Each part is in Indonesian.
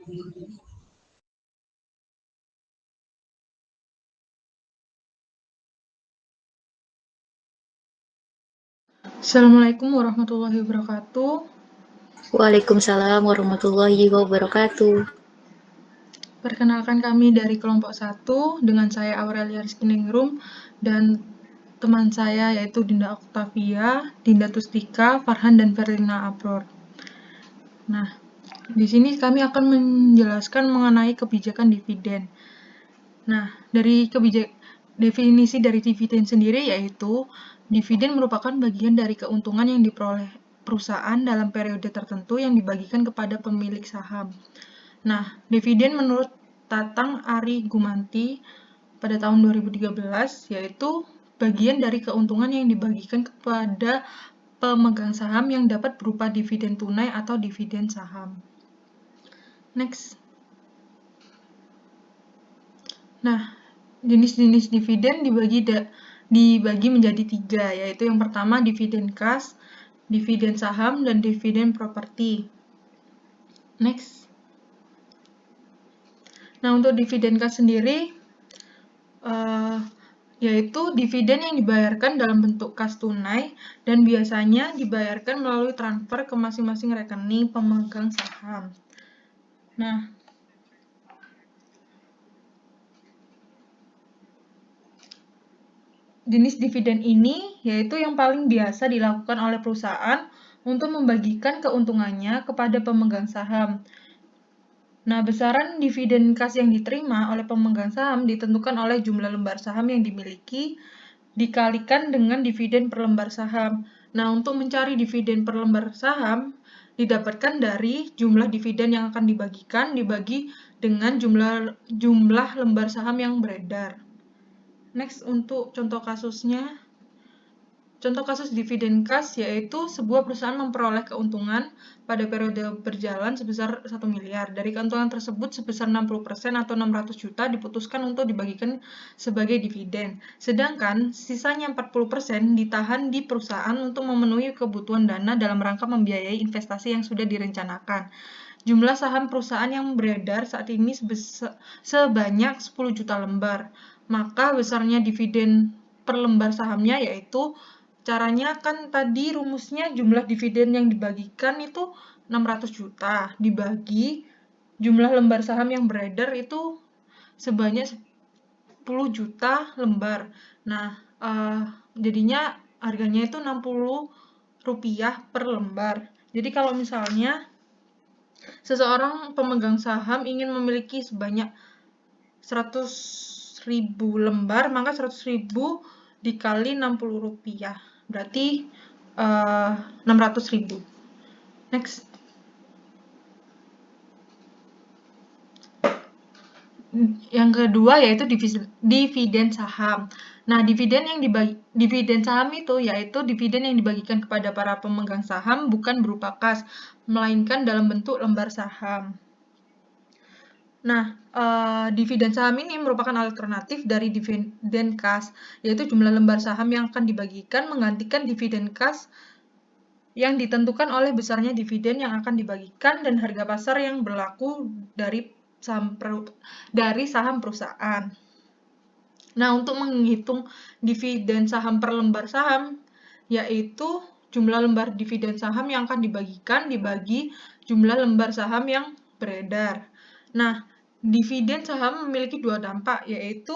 Assalamualaikum warahmatullahi wabarakatuh. Waalaikumsalam warahmatullahi wabarakatuh. Perkenalkan kami dari kelompok 1 dengan saya Aurelia Rizkiningrum dan teman saya yaitu Dinda Octavia, Dinda Tustika, Farhan dan Verlina Abror. Nah, di sini kami akan menjelaskan mengenai kebijakan dividen. Nah, dari definisi dari dividen sendiri yaitu dividen merupakan bagian dari keuntungan yang diperoleh perusahaan dalam periode tertentu yang dibagikan kepada pemilik saham. Nah, dividen menurut Tatang Ari Gumanti pada tahun 2013 yaitu bagian dari keuntungan yang dibagikan kepada pemegang saham yang dapat berupa dividen tunai atau dividen saham. Next. Nah, jenis-jenis dividen dibagi menjadi 3, yaitu yang pertama dividen cash, dividen saham, dan dividen properti. Next. Nah, untuk dividen cash sendiri, yaitu dividen yang dibayarkan dalam bentuk kas tunai dan biasanya dibayarkan melalui transfer ke masing-masing rekening pemegang saham. Nah, jenis dividen ini yaitu yang paling biasa dilakukan oleh perusahaan untuk membagikan keuntungannya kepada pemegang saham. Nah, besaran dividen kas yang diterima oleh pemegang saham ditentukan oleh jumlah lembar saham yang dimiliki dikalikan dengan dividen per lembar saham. Nah, untuk mencari dividen per lembar saham didapatkan dari jumlah dividen yang akan dibagikan dibagi dengan jumlah lembar saham yang beredar. Next, untuk contoh kasusnya. Contoh kasus dividen cash yaitu sebuah perusahaan memperoleh keuntungan pada periode berjalan sebesar 1 miliar. Dari keuntungan tersebut sebesar 60% atau 600 juta diputuskan untuk dibagikan sebagai dividen. Sedangkan sisanya 40% ditahan di perusahaan untuk memenuhi kebutuhan dana dalam rangka membiayai investasi yang sudah direncanakan. Jumlah saham perusahaan yang beredar saat ini sebanyak 10 juta lembar. Maka besarnya dividen per lembar sahamnya yaitu caranya kan tadi rumusnya jumlah dividen yang dibagikan itu 600 juta dibagi jumlah lembar saham yang beredar itu sebanyak 10 juta lembar. Nah, jadinya harganya itu Rp60 per lembar. Jadi kalau misalnya seseorang pemegang saham ingin memiliki sebanyak 100.000 lembar, maka 100.000 dikali Rp60. Berarti 600.000. Next. Yang kedua yaitu dividen saham. Nah, dividen saham itu yaitu dividen yang dibagikan kepada para pemegang saham bukan berupa kas, melainkan dalam bentuk lembar saham. Nah, dividen saham ini merupakan alternatif dari dividen kas, yaitu jumlah lembar saham yang akan dibagikan menggantikan dividen kas yang ditentukan oleh besarnya dividen yang akan dibagikan dan harga pasar yang berlaku dari saham perusahaan. Nah, untuk menghitung dividen saham per lembar saham, yaitu jumlah lembar dividen saham yang akan dibagikan dibagi jumlah lembar saham yang beredar. Nah, dividen saham memiliki dua dampak, yaitu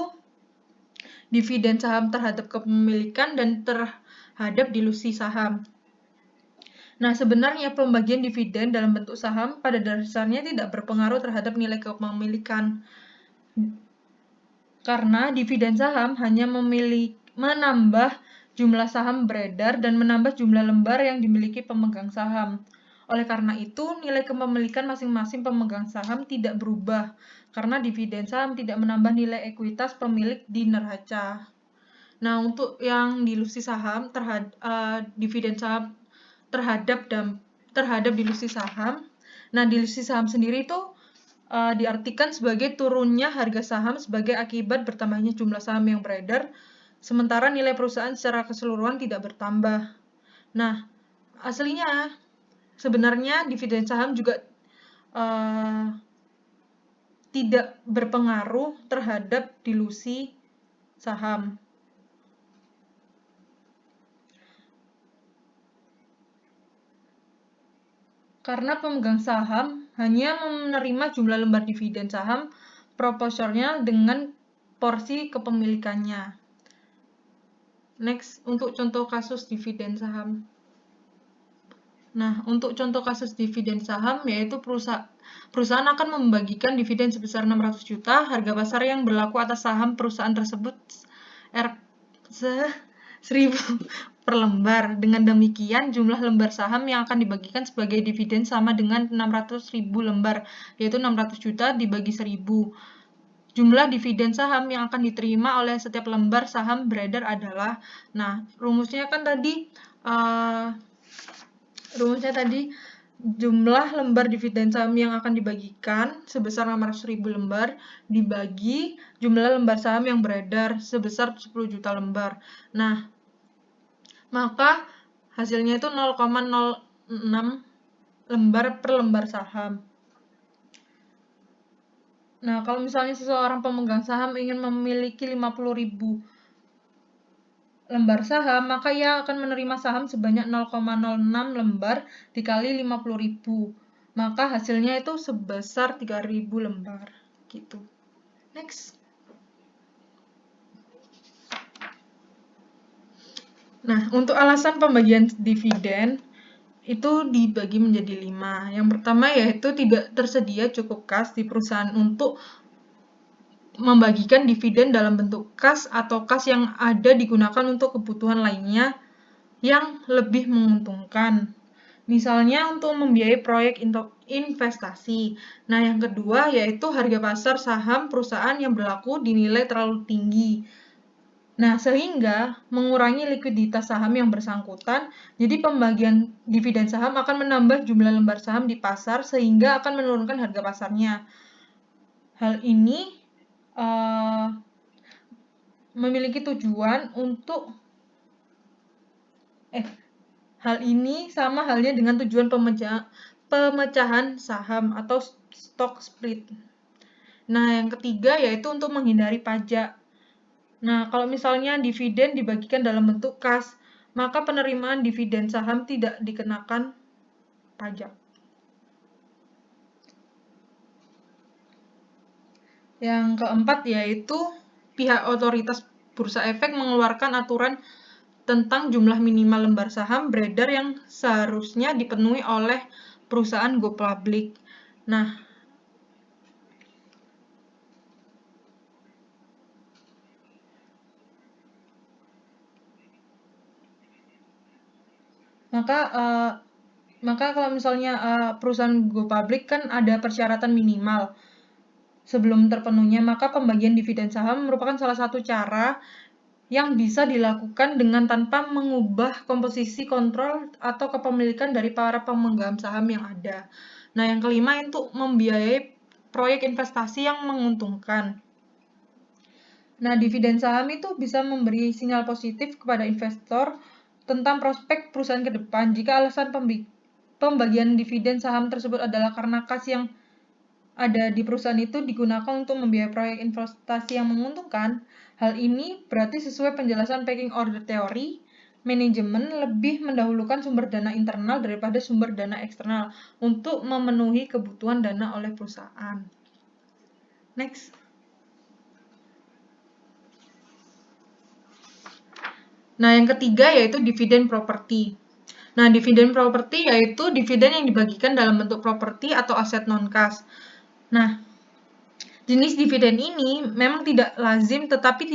dividen saham terhadap kepemilikan dan terhadap dilusi saham. Nah, sebenarnya pembagian dividen dalam bentuk saham pada dasarnya tidak berpengaruh terhadap nilai kepemilikan. Karena dividen saham hanya menambah jumlah saham beredar dan menambah jumlah lembar yang dimiliki pemegang saham. Oleh karena itu, nilai kepemilikan masing-masing pemegang saham tidak berubah, karena dividen saham tidak menambah nilai ekuitas pemilik di neraca. Nah, untuk yang dilusi saham dividen saham terhadap dilusi saham. Nah, dilusi saham sendiri itu diartikan sebagai turunnya harga saham sebagai akibat bertambahnya jumlah saham yang beredar, sementara nilai perusahaan secara keseluruhan tidak bertambah. Nah, aslinya sebenarnya dividen saham juga tidak berpengaruh terhadap dilusi saham. Karena pemegang saham hanya menerima jumlah lembar dividen saham proporsional dengan porsi kepemilikannya. Next, untuk contoh kasus dividen saham. Nah, untuk contoh kasus dividen saham, yaitu perusahaan akan membagikan dividen sebesar 600 juta, harga pasar yang berlaku atas saham perusahaan tersebut 1.000 per lembar. Dengan demikian, jumlah lembar saham yang akan dibagikan sebagai dividen sama dengan 600.000 lembar, yaitu 600 juta dibagi 1.000. Jumlah dividen saham yang akan diterima oleh setiap lembar saham beredar adalah, nah, rumusnya tadi jumlah lembar dividen saham yang akan dibagikan sebesar 600.000 lembar dibagi jumlah lembar saham yang beredar sebesar 10 juta lembar. Nah, maka hasilnya itu 0,06 lembar per lembar saham. Nah, kalau misalnya seseorang pemegang saham ingin memiliki 50.000 lembar saham, maka ia akan menerima saham sebanyak 0,06 lembar dikali 50.000. Maka hasilnya itu sebesar 3.000 lembar. Gitu. Next. Nah, untuk alasan pembagian dividen itu dibagi menjadi 5. Yang pertama yaitu tidak tersedia cukup kas di perusahaan untuk membagikan dividen dalam bentuk kas atau kas yang ada digunakan untuk kebutuhan lainnya yang lebih menguntungkan. Misalnya untuk membiayai proyek investasi. Nah, yang kedua yaitu harga pasar saham perusahaan yang berlaku dinilai terlalu tinggi. Nah, sehingga mengurangi likuiditas saham yang bersangkutan, jadi pembagian dividen saham akan menambah jumlah lembar saham di pasar sehingga akan menurunkan harga pasarnya. Hal ini memiliki tujuan untuk hal ini sama halnya dengan tujuan pemecahan saham atau stock split. Nah, yang ketiga yaitu untuk menghindari pajak. Nah, kalau misalnya dividen dibagikan dalam bentuk kas, maka penerimaan dividen saham tidak dikenakan pajak. Yang keempat yaitu pihak otoritas Bursa Efek mengeluarkan aturan tentang jumlah minimal lembar saham beredar yang seharusnya dipenuhi oleh perusahaan go public. Nah, maka kalau misalnya perusahaan go public kan ada persyaratan minimal. Sebelum terpenuhnya, maka pembagian dividen saham merupakan salah satu cara yang bisa dilakukan dengan tanpa mengubah komposisi kontrol atau kepemilikan dari para pemegang saham yang ada. Nah, yang kelima itu membiayai proyek investasi yang menguntungkan. Nah, dividen saham itu bisa memberi sinyal positif kepada investor tentang prospek perusahaan ke depan. Jika alasan pembagian dividen saham tersebut adalah karena kas yang ada di perusahaan itu digunakan untuk membiayai proyek investasi yang menguntungkan, hal ini berarti sesuai penjelasan packing order theory, manajemen lebih mendahulukan sumber dana internal daripada sumber dana eksternal untuk memenuhi kebutuhan dana oleh perusahaan. Next. Nah, yang ketiga yaitu dividen properti. Nah, dividen properti yaitu dividen yang dibagikan dalam bentuk properti atau aset non-kas. Nah, jenis dividen ini memang tidak lazim tetapi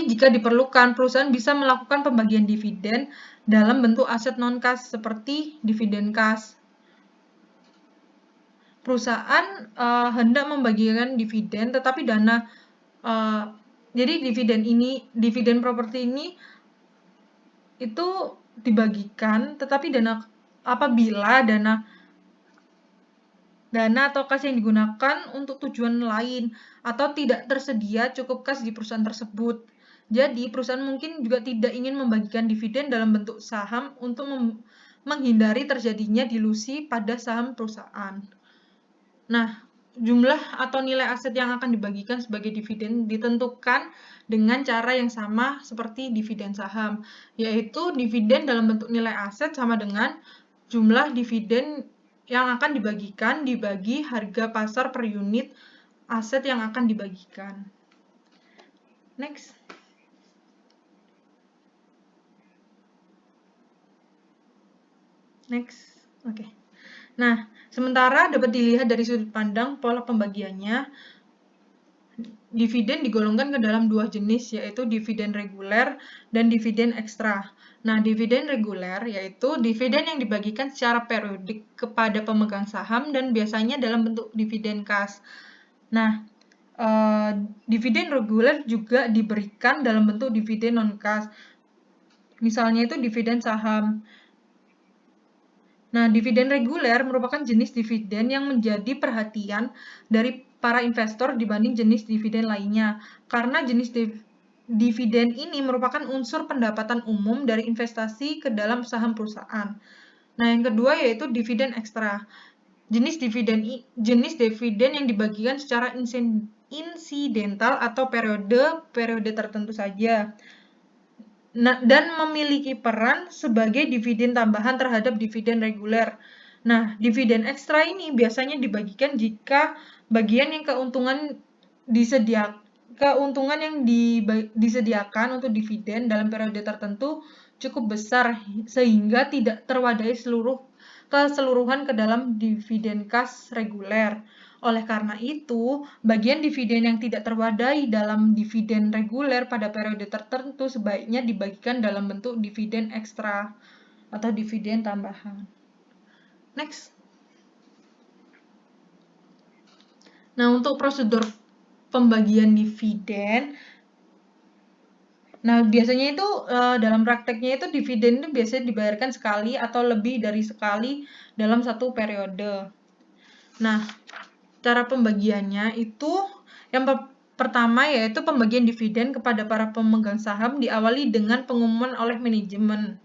jika diperlukan, perusahaan bisa melakukan pembagian dividen dalam bentuk aset non-kas seperti dividen kas. Perusahaan hendak membagikan dividen, tetapi jadi dividen properti ini itu dibagikan, tetapi apabila dana atau kas yang digunakan untuk tujuan lain atau tidak tersedia cukup kas di perusahaan tersebut. Jadi, perusahaan mungkin juga tidak ingin membagikan dividen dalam bentuk saham untuk menghindari terjadinya dilusi pada saham perusahaan. Nah, jumlah atau nilai aset yang akan dibagikan sebagai dividen ditentukan dengan cara yang sama seperti dividen saham, yaitu dividen dalam bentuk nilai aset sama dengan jumlah dividen yang akan dibagikan dibagi harga pasar per unit aset yang akan dibagikan. Next. Oke. Nah, sementara dapat dilihat dari sudut pandang pola pembagiannya, dividen digolongkan ke dalam dua jenis, yaitu dividen reguler dan dividen ekstra. Nah, dividen reguler yaitu dividen yang dibagikan secara periodik kepada pemegang saham dan biasanya dalam bentuk dividen kas. Nah, dividen reguler juga diberikan dalam bentuk dividen non-kas. Misalnya itu dividen saham. Nah, dividen reguler merupakan jenis dividen yang menjadi perhatian dari para investor dibanding jenis dividen lainnya, karena jenis dividen ini merupakan unsur pendapatan umum dari investasi ke dalam saham perusahaan. Nah, yang kedua yaitu dividen ekstra. Jenis dividen yang dibagikan secara insidental atau periode tertentu saja. Dan memiliki peran sebagai dividen tambahan terhadap dividen reguler. Nah, dividen ekstra ini biasanya dibagikan jika bagian yang keuntungan yang disediakan untuk dividen dalam periode tertentu cukup besar sehingga tidak terwadai keseluruhan ke dalam dividen kas reguler. Oleh karena itu, bagian dividen yang tidak terwadai dalam dividen reguler pada periode tertentu sebaiknya dibagikan dalam bentuk dividen ekstra atau dividen tambahan. Next. Nah, untuk prosedur pembagian dividen, nah biasanya itu dalam prakteknya itu dividen itu biasanya dibayarkan sekali atau lebih dari sekali dalam satu periode. Nah, cara pembagiannya itu yang pertama yaitu pembagian dividen kepada para pemegang saham diawali dengan pengumuman oleh manajemen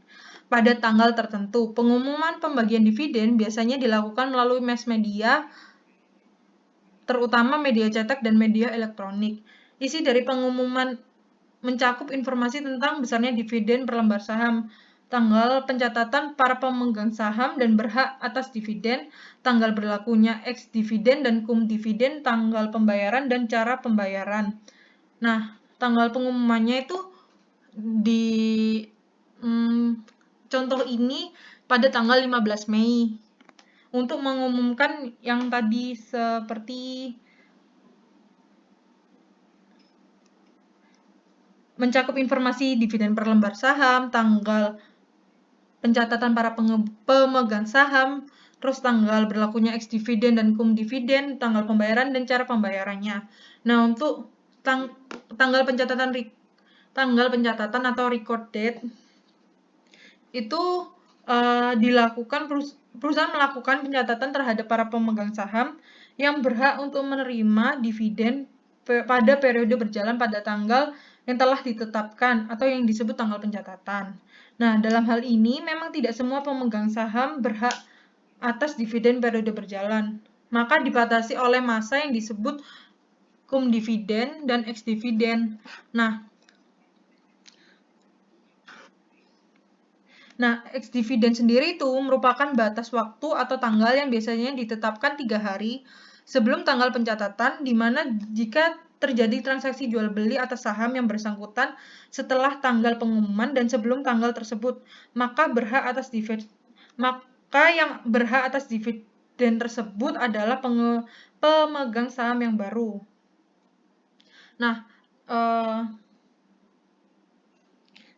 pada tanggal tertentu. Pengumuman pembagian dividen biasanya dilakukan melalui mass media, terutama media cetak dan media elektronik. Isi dari pengumuman mencakup informasi tentang besarnya dividen per lembar saham, tanggal pencatatan para pemegang saham dan berhak atas dividen, tanggal berlakunya ex-dividen dan cum dividen, tanggal pembayaran dan cara pembayaran. Nah, tanggal pengumumannya itu di contoh ini pada tanggal 15 Mei. Untuk mengumumkan yang tadi seperti mencakup informasi dividen per lembar saham, tanggal pencatatan para pemegang saham, terus tanggal berlakunya ex-dividen dan cum dividen, tanggal pembayaran dan cara pembayarannya. Nah, untuk tanggal pencatatan atau record date itu dilakukan perusahaan melakukan pencatatan terhadap para pemegang saham yang berhak untuk menerima dividen pada periode berjalan pada tanggal yang telah ditetapkan atau yang disebut tanggal pencatatan. Nah, dalam hal ini memang tidak semua pemegang saham berhak atas dividen periode berjalan, maka dibatasi oleh masa yang disebut cum dividen dan ex dividen. Nah, ex dividen sendiri itu merupakan batas waktu atau tanggal yang biasanya ditetapkan 3 hari sebelum tanggal pencatatan, di mana jika terjadi transaksi jual beli atas saham yang bersangkutan setelah tanggal pengumuman dan sebelum tanggal tersebut, maka yang berhak atas dividen tersebut adalah pemegang saham yang baru. Nah,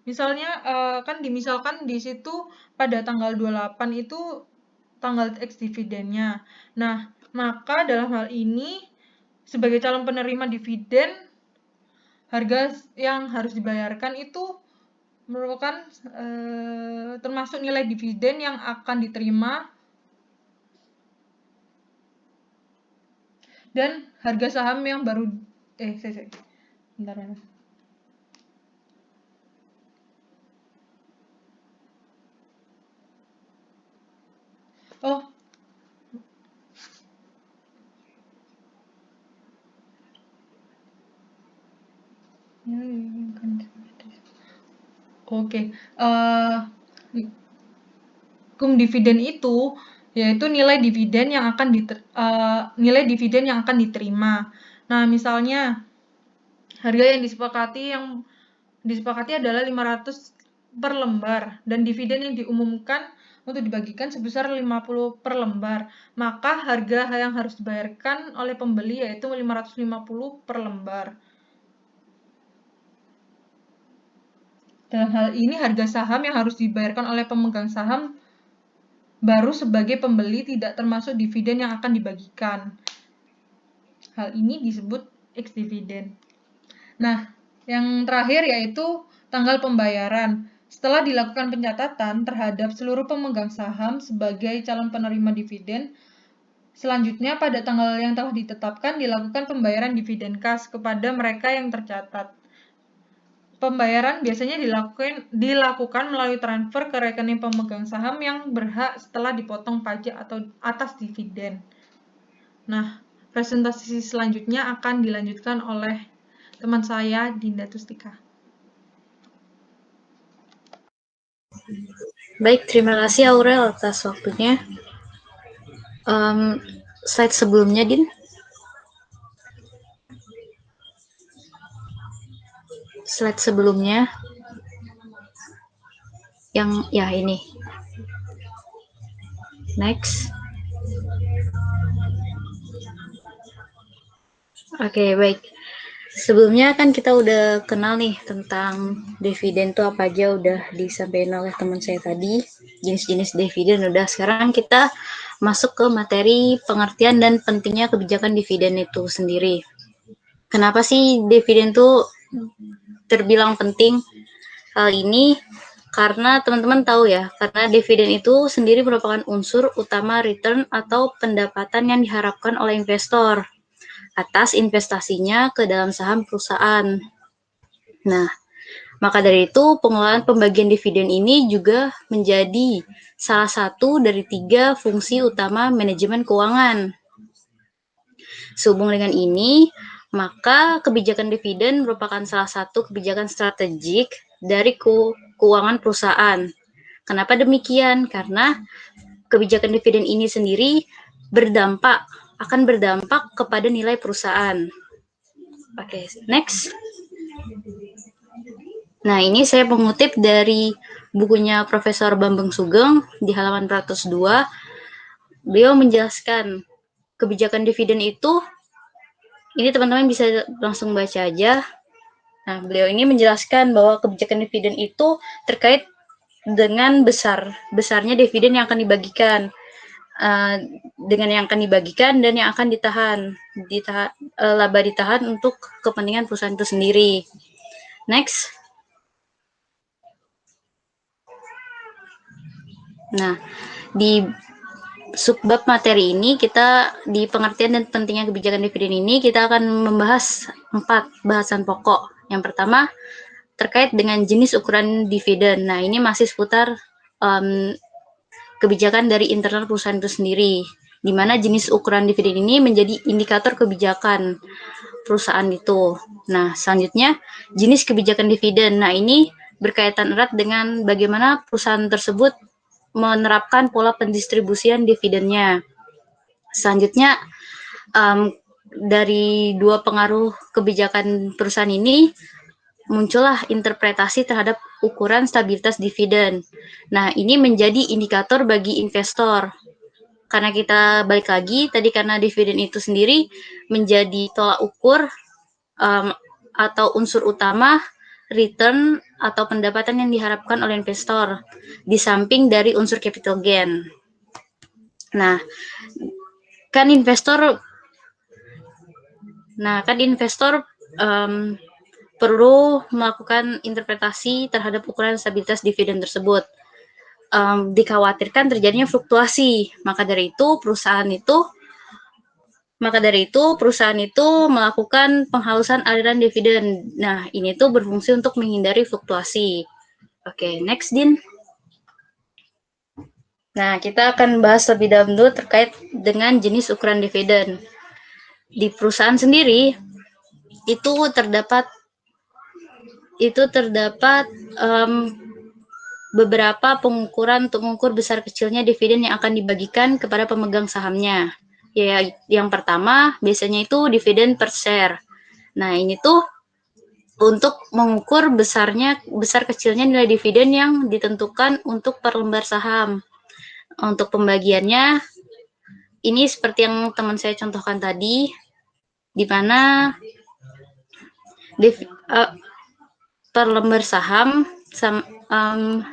misalkan di situ pada tanggal 28 itu tanggal ex dividennya. Nah, maka dalam hal ini sebagai calon penerima dividen, harga yang harus dibayarkan itu merupakan termasuk nilai dividen yang akan diterima dan harga saham yang baru bentar. Oh, Oke, hukum dividen itu yaitu nilai dividen yang akan diterima. Nah, misalnya harga yang disepakati adalah 500 per lembar dan dividen yang diumumkan untuk dibagikan sebesar 50 per lembar. Maka harga yang harus dibayarkan oleh pembeli yaitu 550 per lembar. Dalam hal ini harga saham yang harus dibayarkan oleh pemegang saham baru sebagai pembeli tidak termasuk dividen yang akan dibagikan. Hal ini disebut ex-dividen. Nah, yang terakhir yaitu tanggal pembayaran. Setelah dilakukan pencatatan terhadap seluruh pemegang saham sebagai calon penerima dividen, selanjutnya pada tanggal yang telah ditetapkan dilakukan pembayaran dividen kas kepada mereka yang tercatat. Pembayaran biasanya dilakukan melalui transfer ke rekening pemegang saham yang berhak setelah dipotong pajak atau atas dividen. Nah, presentasi selanjutnya akan dilanjutkan oleh teman saya, Dinda Tustika. Baik, terima kasih Aurel atas waktunya. Slide sebelumnya, Din. Slide sebelumnya. Yang ya ini. Next. Oke, baik. Sebelumnya kan kita udah kenal nih tentang dividen itu apa aja, udah disampaikan oleh teman saya tadi, jenis-jenis dividen udah. Sekarang kita masuk ke materi pengertian dan pentingnya kebijakan dividen itu sendiri. Kenapa sih dividen itu terbilang penting? Hal ini karena teman-teman tahu ya, karena dividen itu sendiri merupakan unsur utama return atau pendapatan yang diharapkan oleh investor atas investasinya ke dalam saham perusahaan. Nah, maka dari itu pengelolaan pembagian dividen ini juga menjadi salah satu dari 3 fungsi utama manajemen keuangan. Sehubung dengan ini, maka kebijakan dividen merupakan salah satu kebijakan strategik dari keuangan perusahaan. Kenapa demikian? Karena kebijakan dividen ini sendiri akan berdampak kepada nilai perusahaan. Oke, next. Nah, ini saya mengutip dari bukunya Profesor Bambang Sugeng di halaman 402. Beliau menjelaskan kebijakan dividen itu, ini teman-teman bisa langsung baca aja. Nah, beliau ini menjelaskan bahwa kebijakan dividen itu terkait dengan besarnya dividen yang akan dibagikan, dengan yang akan dibagikan dan yang akan laba ditahan untuk kepentingan perusahaan itu sendiri. Next. Nah, di subbab materi ini kita di pengertian dan pentingnya kebijakan dividen ini kita akan membahas 4 bahasan pokok. Yang pertama terkait dengan jenis ukuran dividen. Nah, ini masih seputar kebijakan dari internal perusahaan itu sendiri, di mana jenis ukuran dividen ini menjadi indikator kebijakan perusahaan itu. Nah, selanjutnya jenis kebijakan dividen. Nah, ini berkaitan erat dengan bagaimana perusahaan tersebut menerapkan pola pendistribusian dividennya. Selanjutnya, dari 2 pengaruh kebijakan perusahaan ini muncullah interpretasi terhadap ukuran stabilitas dividen. Nah, ini menjadi indikator bagi investor. Karena kita balik lagi, tadi karena dividen itu sendiri menjadi tolak ukur atau unsur utama return atau pendapatan yang diharapkan oleh investor, di samping dari unsur capital gain. Nah, kan investor perlu melakukan interpretasi terhadap ukuran stabilitas dividen tersebut. Dikhawatirkan terjadinya fluktuasi, maka dari itu perusahaan itu melakukan penghalusan aliran dividen. Nah, ini tuh berfungsi untuk menghindari fluktuasi. Oke, next, Din. Nah, kita akan bahas lebih dalam dulu terkait dengan jenis ukuran dividen. Di perusahaan sendiri itu terdapat beberapa pengukuran untuk mengukur besar kecilnya dividen yang akan dibagikan kepada pemegang sahamnya. Ya, yang pertama biasanya itu dividen per share. Nah, ini tuh untuk mengukur besar kecilnya nilai dividen yang ditentukan untuk per lembar saham. Untuk pembagiannya, ini seperti yang teman saya contohkan tadi, di mana per lembar saham,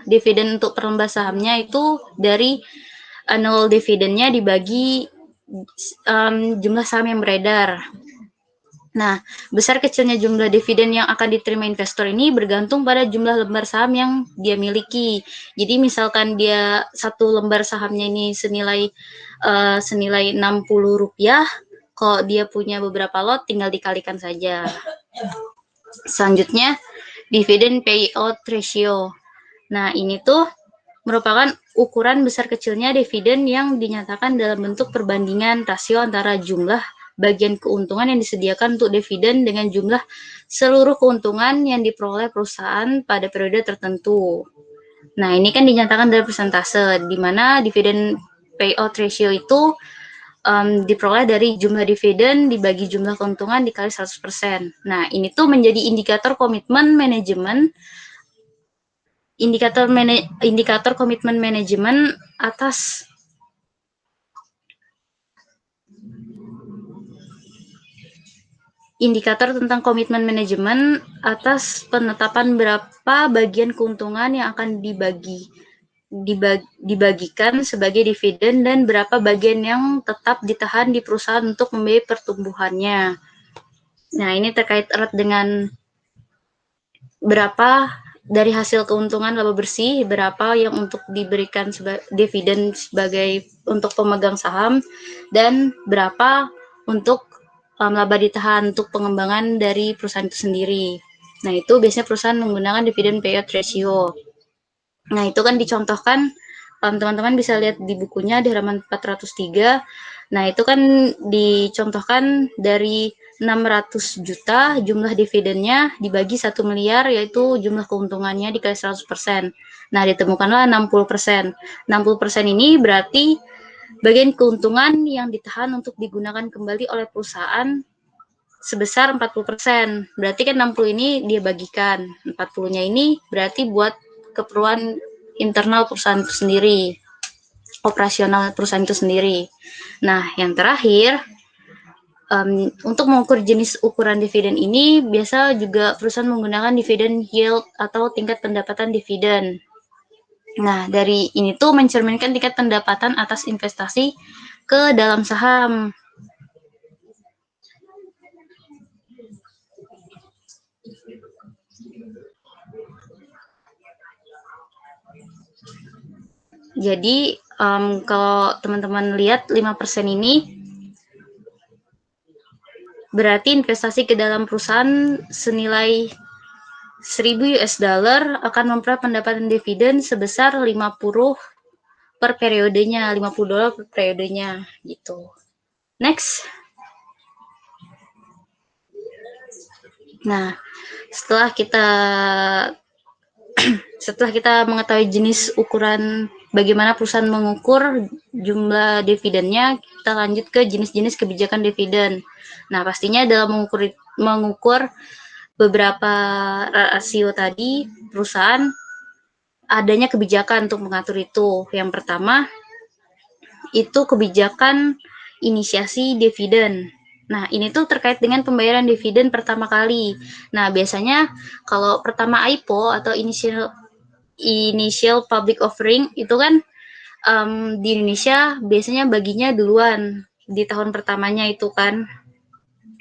dividen untuk per lembar sahamnya itu dari annual dividennya dibagi jumlah saham yang beredar. Nah, besar kecilnya jumlah dividen yang akan diterima investor ini bergantung pada jumlah lembar saham yang dia miliki. Jadi misalkan dia satu lembar sahamnya ini senilai 60 rupiah, kalau dia punya beberapa lot tinggal dikalikan saja. Selanjutnya, dividen payout ratio. Nah, ini tuh merupakan ukuran besar kecilnya dividen yang dinyatakan dalam bentuk perbandingan rasio antara jumlah bagian keuntungan yang disediakan untuk dividen dengan jumlah seluruh keuntungan yang diperoleh perusahaan pada periode tertentu. Nah, ini kan dinyatakan dalam persentase, di mana dividen payout ratio itu diperoleh dari jumlah dividen dibagi jumlah keuntungan dikali 100%. Nah, ini tuh menjadi indikator komitmen manajemen indikator komitmen manajemen atas indikator tentang komitmen manajemen atas penetapan berapa bagian keuntungan yang akan dibagikan sebagai dividen dan berapa bagian yang tetap ditahan di perusahaan untuk membiayai pertumbuhannya. Nah, ini terkait erat dengan berapa dari hasil keuntungan laba bersih, berapa yang untuk diberikan dividen sebagai untuk pemegang saham, dan berapa untuk laba ditahan untuk pengembangan dari perusahaan itu sendiri. Nah, itu biasanya perusahaan menggunakan dividen payout ratio. Nah, itu kan dicontohkan, teman-teman bisa lihat di bukunya di halaman 403. Nah, itu kan dicontohkan dari 600 juta jumlah dividennya dibagi 1 miliar, yaitu jumlah keuntungannya dikali 100%. Nah, ditemukanlah 60%. 60% ini berarti bagian keuntungan yang ditahan untuk digunakan kembali oleh perusahaan sebesar 40%. Berarti kan 60 ini dia bagikan. 40-nya ini berarti buat keperluan internal perusahaan itu sendiri, operasional perusahaan itu sendiri. Nah, yang terakhir, untuk mengukur jenis ukuran dividen ini, biasa juga perusahaan menggunakan dividen yield atau tingkat pendapatan dividen. Nah, dari ini tuh mencerminkan tingkat pendapatan atas investasi ke dalam saham. Jadi, kalau teman-teman lihat 5% ini, berarti investasi ke dalam perusahaan senilai 1.000 US dollar akan memperoleh pendapatan dividen sebesar 50 per periodenya, 50 dolar per periodenya gitu. Next. Nah, setelah kita mengetahui jenis ukuran bagaimana perusahaan mengukur jumlah dividennya, kita lanjut ke jenis-jenis kebijakan dividen. Nah, pastinya dalam mengukur beberapa rasio tadi, perusahaan adanya kebijakan untuk mengatur itu. Yang pertama, itu kebijakan inisiasi dividen. Nah, ini tuh terkait dengan pembayaran dividen pertama kali. Nah, biasanya kalau pertama IPO atau initial public offering itu kan di Indonesia biasanya baginya duluan di tahun pertamanya itu kan.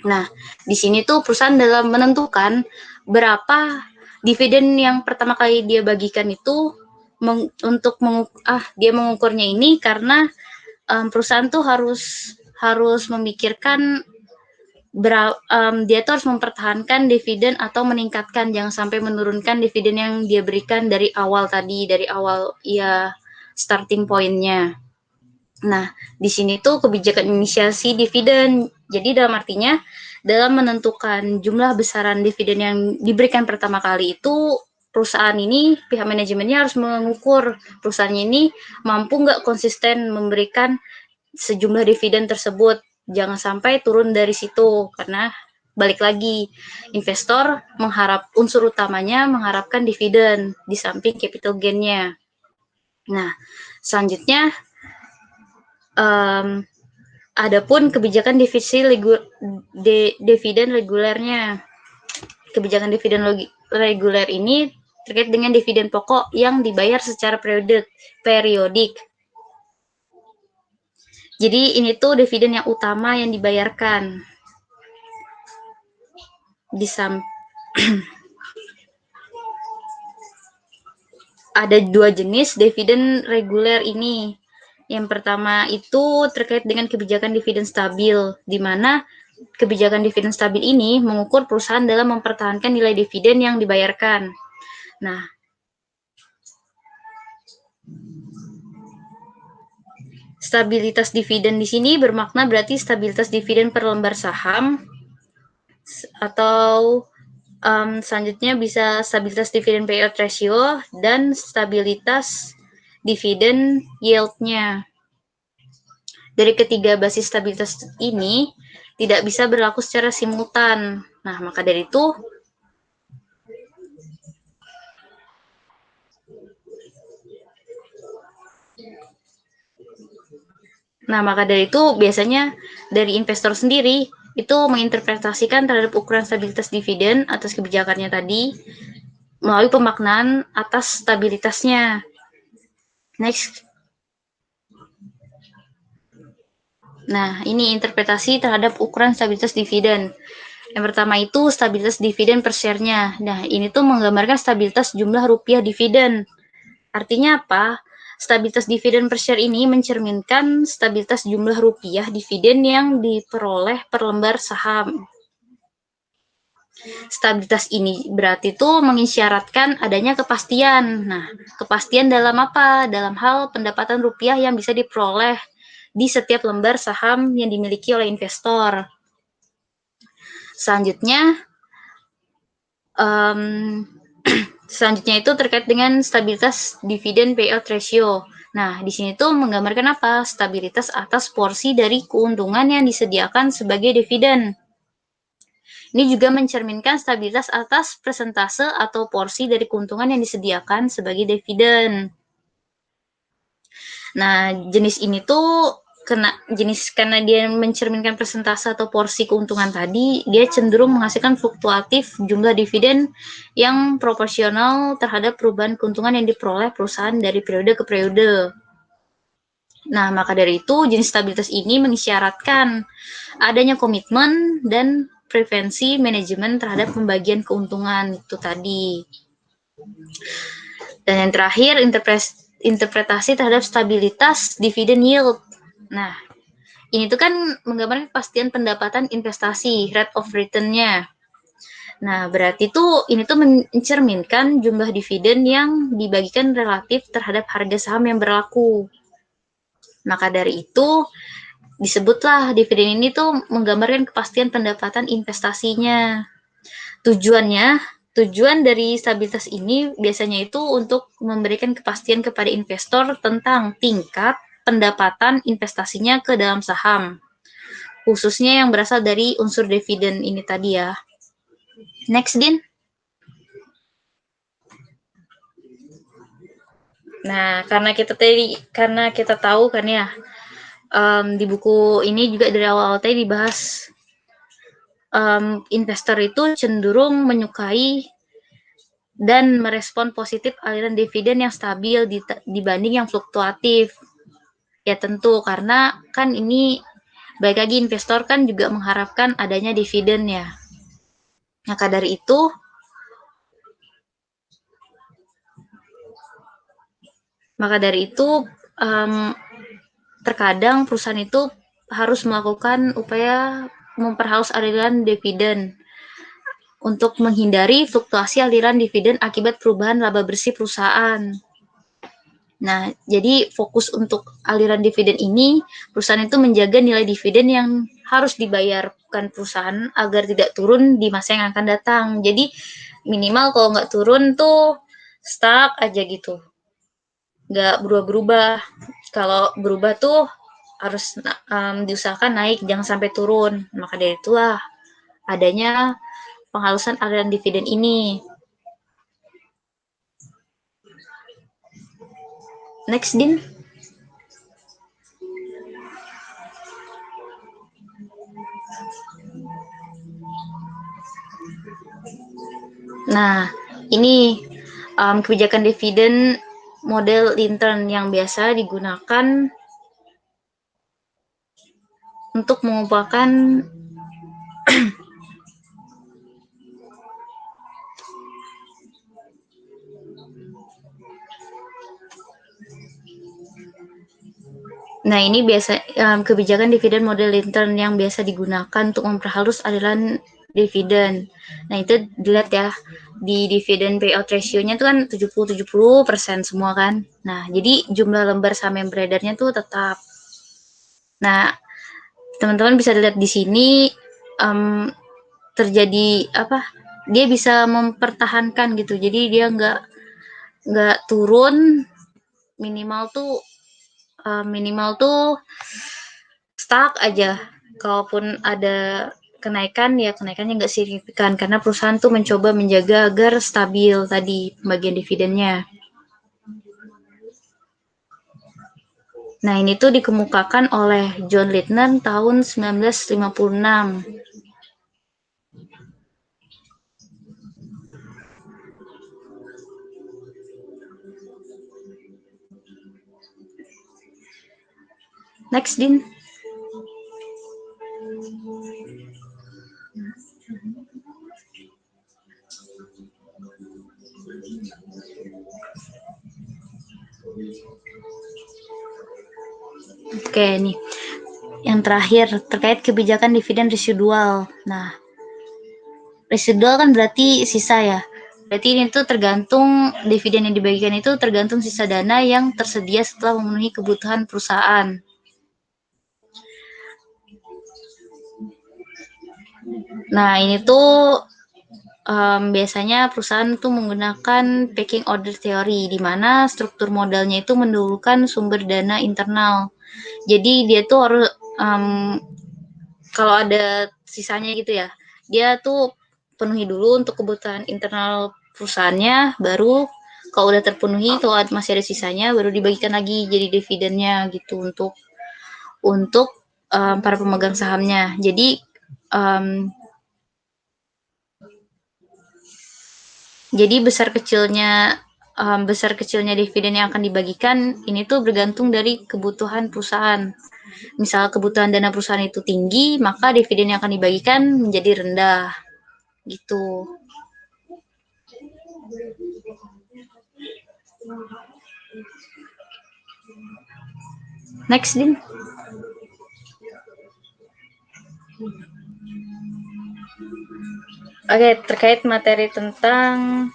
Nah, di sini tuh perusahaan dalam menentukan berapa dividen yang pertama kali dia bagikan itu dia mengukurnya ini karena perusahaan tuh harus memikirkan dia tuh harus mempertahankan dividen atau meningkatkan, jangan sampai menurunkan dividen yang dia berikan dari awal ya starting point-nya. Nah, di sini tuh kebijakan inisiasi dividen. Jadi dalam artinya, dalam menentukan jumlah besaran dividen yang diberikan pertama kali itu, perusahaan ini, pihak manajemennya harus mengukur perusahaannya ini mampu nggak konsisten memberikan sejumlah dividen tersebut. Jangan sampai turun dari situ, karena balik lagi, investor unsur utamanya mengharapkan dividen di samping capital gain-nya. Nah, selanjutnya adapun kebijakan dividen regulernya. Kebijakan dividen reguler ini terkait dengan dividen pokok yang dibayar secara periodik. Jadi ini tuh dividen yang utama yang dibayarkan. Ada 2 jenis dividen reguler ini. Yang pertama itu terkait dengan kebijakan dividen stabil, di mana kebijakan dividen stabil ini mengukur perusahaan dalam mempertahankan nilai dividen yang dibayarkan. Nah, stabilitas dividen di sini bermakna berarti stabilitas dividen per lembar saham, atau selanjutnya bisa stabilitas dividen payout ratio dan stabilitas dividen yield-nya. Dari ketiga basis stabilitas ini tidak bisa berlaku secara simultan. Nah, maka dari itu biasanya dari investor sendiri itu menginterpretasikan terhadap ukuran stabilitas dividen atas kebijakannya tadi melalui pemaknaan atas stabilitasnya. Next. Nah, ini interpretasi terhadap ukuran stabilitas dividen. Yang pertama itu stabilitas dividen per share-nya. Nah, ini tuh menggambarkan stabilitas jumlah rupiah dividen. Artinya apa? Stabilitas dividen per share ini mencerminkan stabilitas jumlah rupiah dividen yang diperoleh per lembar saham. Stabilitas ini berarti itu mengisyaratkan adanya kepastian. Nah, kepastian dalam apa? Dalam hal pendapatan rupiah yang bisa diperoleh di setiap lembar saham yang dimiliki oleh investor. Selanjutnya itu terkait dengan stabilitas dividen payout ratio. Nah, di sini tuh menggambarkan apa? Stabilitas atas porsi dari keuntungan yang disediakan sebagai dividen. Ini juga mencerminkan stabilitas atas persentase atau porsi dari keuntungan yang disediakan sebagai dividen. Nah, jenis ini tuh karena dia mencerminkan persentase atau porsi keuntungan tadi, dia cenderung menghasilkan fluktuatif jumlah dividen yang proporsional terhadap perubahan keuntungan yang diperoleh perusahaan dari periode ke periode. Nah, maka dari itu jenis stabilitas ini mengisyaratkan adanya komitmen dan prevensi manajemen terhadap pembagian keuntungan itu tadi. Dan yang terakhir, interpretasi terhadap stabilitas dividen yield. Nah, ini tuh kan menggambarkan kepastian pendapatan investasi, rate of return-nya. Nah, berarti tuh ini tuh mencerminkan jumlah dividen yang dibagikan relatif terhadap harga saham yang berlaku. Maka dari itu, disebutlah dividen ini tuh menggambarkan kepastian pendapatan investasinya. Tujuan dari stabilitas ini biasanya itu untuk memberikan kepastian kepada investor tentang tingkat pendapatan investasinya ke dalam saham, khususnya yang berasal dari unsur dividen ini tadi ya. Next, Din. Nah, karena kita tahu kan ya, di buku ini juga dari awal tadi dibahas investor itu cenderung menyukai dan merespon positif aliran dividen yang stabil dibanding yang fluktuatif. Ya tentu, karena kan ini baik lagi investor kan juga mengharapkan adanya dividen ya. Maka dari itu, terkadang perusahaan itu harus melakukan upaya memperhalus aliran dividen untuk menghindari fluktuasi aliran dividen akibat perubahan laba bersih perusahaan. Nah, jadi fokus untuk aliran dividen ini, perusahaan itu menjaga nilai dividen yang harus dibayarkan perusahaan agar tidak turun di masa yang akan datang. Jadi, minimal kalau nggak turun tuh stuck aja gitu, nggak berubah-berubah. Kalau berubah tuh harus diusahakan naik, jangan sampai turun. Maka dari itulah adanya penghalusan aliran dividen ini. Next, Din. Nah, ini kebijakan dividen model intern yang biasa digunakan untuk mengumpulkan Nah, ini biasa kebijakan dividen model intern yang biasa digunakan untuk memperhalus aliran dividen. Nah, itu dilihat ya, di dividen payout ratio-nya itu kan 70-70% semua kan. Nah, jadi jumlah lembar saham yang beredarnya tuh tetap. Nah, teman-teman bisa lihat di sini terjadi apa? Dia bisa mempertahankan gitu. Jadi dia nggak turun, minimal tuh stuck aja. Kalaupun ada kenaikan, ya kenaikannya nggak signifikan karena perusahaan tuh mencoba menjaga agar stabil tadi pembagian dividennya. Nah, ini tuh dikemukakan oleh John Littner tahun 1956. Next, Din. Oke, nih. Yang terakhir, terkait kebijakan dividen residual. Nah, residual kan berarti sisa ya. Berarti ini tuh tergantung dividen yang dibagikan itu tergantung sisa dana yang tersedia setelah memenuhi kebutuhan perusahaan. Nah, ini tuh biasanya perusahaan tuh menggunakan pecking order theory, di mana struktur modalnya itu mendahulukan sumber dana internal. Jadi dia tuh harus kalau ada sisanya gitu ya, dia tuh penuhi dulu untuk kebutuhan internal perusahaannya, baru kalau udah terpenuhi, kalau masih ada sisanya, baru dibagikan lagi jadi dividennya gitu untuk para pemegang sahamnya. Jadi besar kecilnya dividen yang akan dibagikan ini tuh bergantung dari kebutuhan perusahaan. Misal kebutuhan dana perusahaan itu tinggi, maka dividen yang akan dibagikan menjadi rendah. Gitu. Next, Din. Oke, terkait materi tentang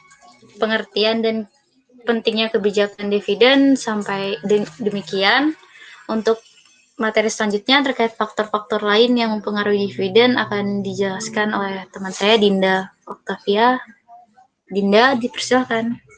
pengertian dan pentingnya kebijakan dividen sampai demikian. Untuk materi selanjutnya terkait faktor-faktor lain yang mempengaruhi dividen akan dijelaskan oleh teman saya Dinda Octavia. Dinda, dipersilakan.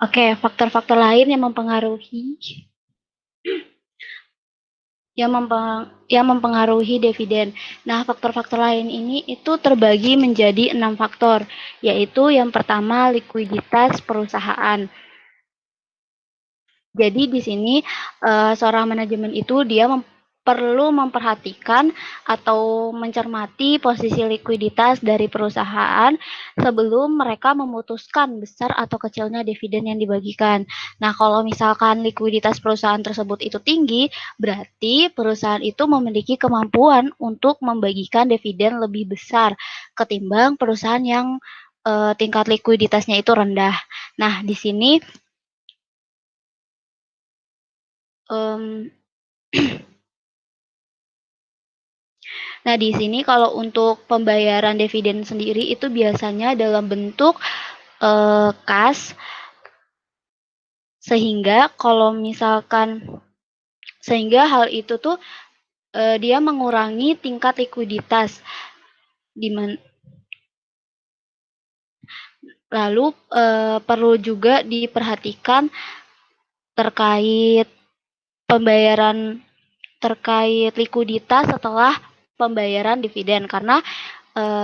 Oke, faktor-faktor lain yang mempengaruhi dividen. Nah, faktor-faktor lain ini itu terbagi menjadi 6 faktor, yaitu yang pertama likuiditas perusahaan. Jadi di sini seorang manajemen itu dia perlu memperhatikan atau mencermati posisi likuiditas dari perusahaan sebelum mereka memutuskan besar atau kecilnya dividen yang dibagikan. Nah, kalau misalkan likuiditas perusahaan tersebut itu tinggi, berarti perusahaan itu memiliki kemampuan untuk membagikan dividen lebih besar ketimbang perusahaan yang tingkat likuiditasnya itu rendah. Nah, di sini Nah, di sini kalau untuk pembayaran dividen sendiri itu biasanya dalam bentuk kas, sehingga hal itu tuh dia mengurangi tingkat likuiditas. Lalu perlu juga diperhatikan terkait likuiditas setelah pembayaran dividen, karena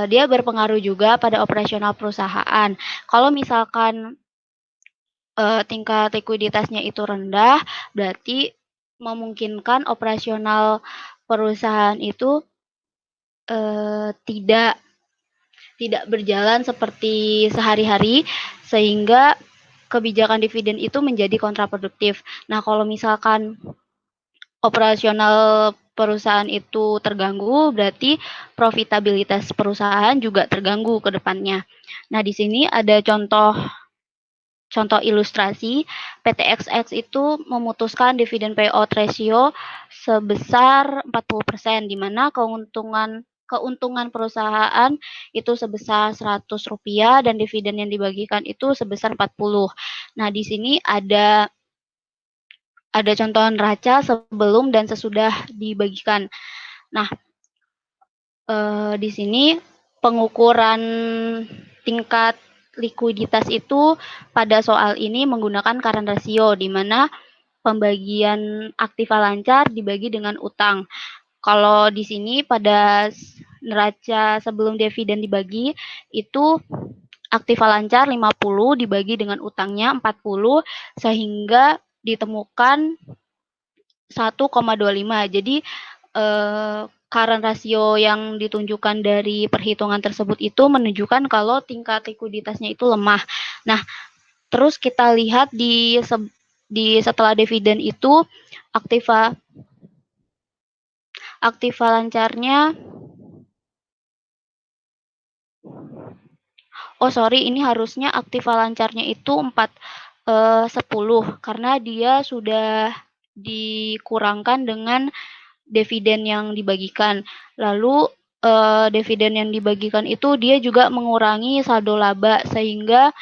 dia berpengaruh juga pada operasional perusahaan. Kalau misalkan tingkat likuiditasnya itu rendah, berarti memungkinkan operasional perusahaan itu tidak berjalan seperti sehari-hari, sehingga kebijakan dividen itu menjadi kontraproduktif. Nah, kalau misalkan operasional perusahaan itu terganggu, berarti profitabilitas perusahaan juga terganggu ke depannya. Nah, di sini ada contoh ilustrasi. PTXX itu memutuskan dividen payout ratio sebesar 40%, di mana keuntungan perusahaan itu sebesar Rp100 dan dividen yang dibagikan itu sebesar 40. Nah, di sini ada contoh neraca sebelum dan sesudah dibagikan. Nah, di sini pengukuran tingkat likuiditas itu pada soal ini menggunakan current ratio, di mana pembagian aktiva lancar dibagi dengan utang. Kalau di sini pada neraca sebelum dividen dibagi itu aktiva lancar 50 dibagi dengan utangnya 40, sehingga ditemukan 1,25. Jadi current ratio yang ditunjukkan dari perhitungan tersebut itu menunjukkan kalau tingkat likuiditasnya itu lemah. Nah, terus kita lihat di setelah dividen itu aktiva lancarnya ini harusnya aktiva lancarnya itu 10 karena dia sudah dikurangkan dengan dividen yang dibagikan. Lalu dividen yang dibagikan itu dia juga mengurangi saldo laba, sehingga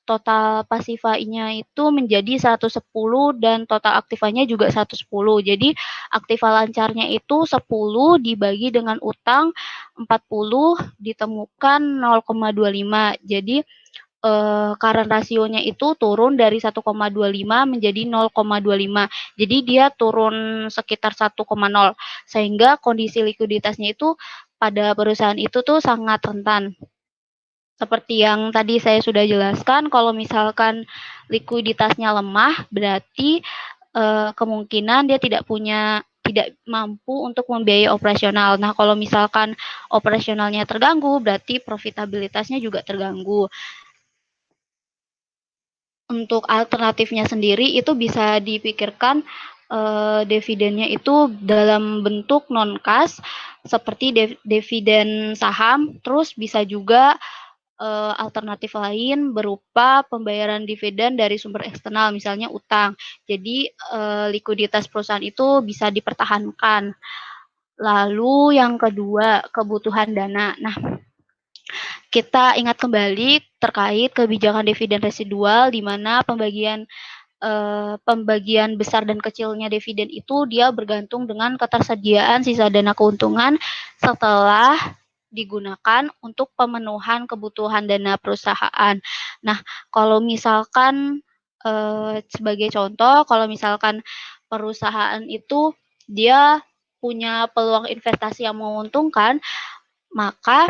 total pasifanya itu menjadi 110 dan total aktivanya juga 110. Jadi aktiva lancarnya itu 10 dibagi dengan utang 40 ditemukan 0,25. Jadi current rasionya itu turun dari 1,25 menjadi 0,25. Jadi dia turun sekitar 1,0, sehingga kondisi likuiditasnya itu pada perusahaan itu tuh sangat rentan. Seperti yang tadi saya sudah jelaskan, kalau misalkan likuiditasnya lemah, berarti kemungkinan dia tidak mampu untuk membiayai operasional. Nah, kalau misalkan operasionalnya terganggu, berarti profitabilitasnya juga terganggu. Untuk alternatifnya sendiri itu bisa dipikirkan dividennya itu dalam bentuk non-kas seperti dividen saham, terus bisa juga alternatif lain berupa pembayaran dividen dari sumber eksternal, misalnya utang. Jadi likuiditas perusahaan itu bisa dipertahankan. Lalu yang kedua, kebutuhan dana. Nah, kita ingat kembali terkait kebijakan dividen residual, di mana pembagian besar dan kecilnya dividen itu dia bergantung dengan ketersediaan sisa dana keuntungan setelah digunakan untuk pemenuhan kebutuhan dana perusahaan. Nah, kalau misalkan sebagai contoh, kalau misalkan perusahaan itu dia punya peluang investasi yang menguntungkan, maka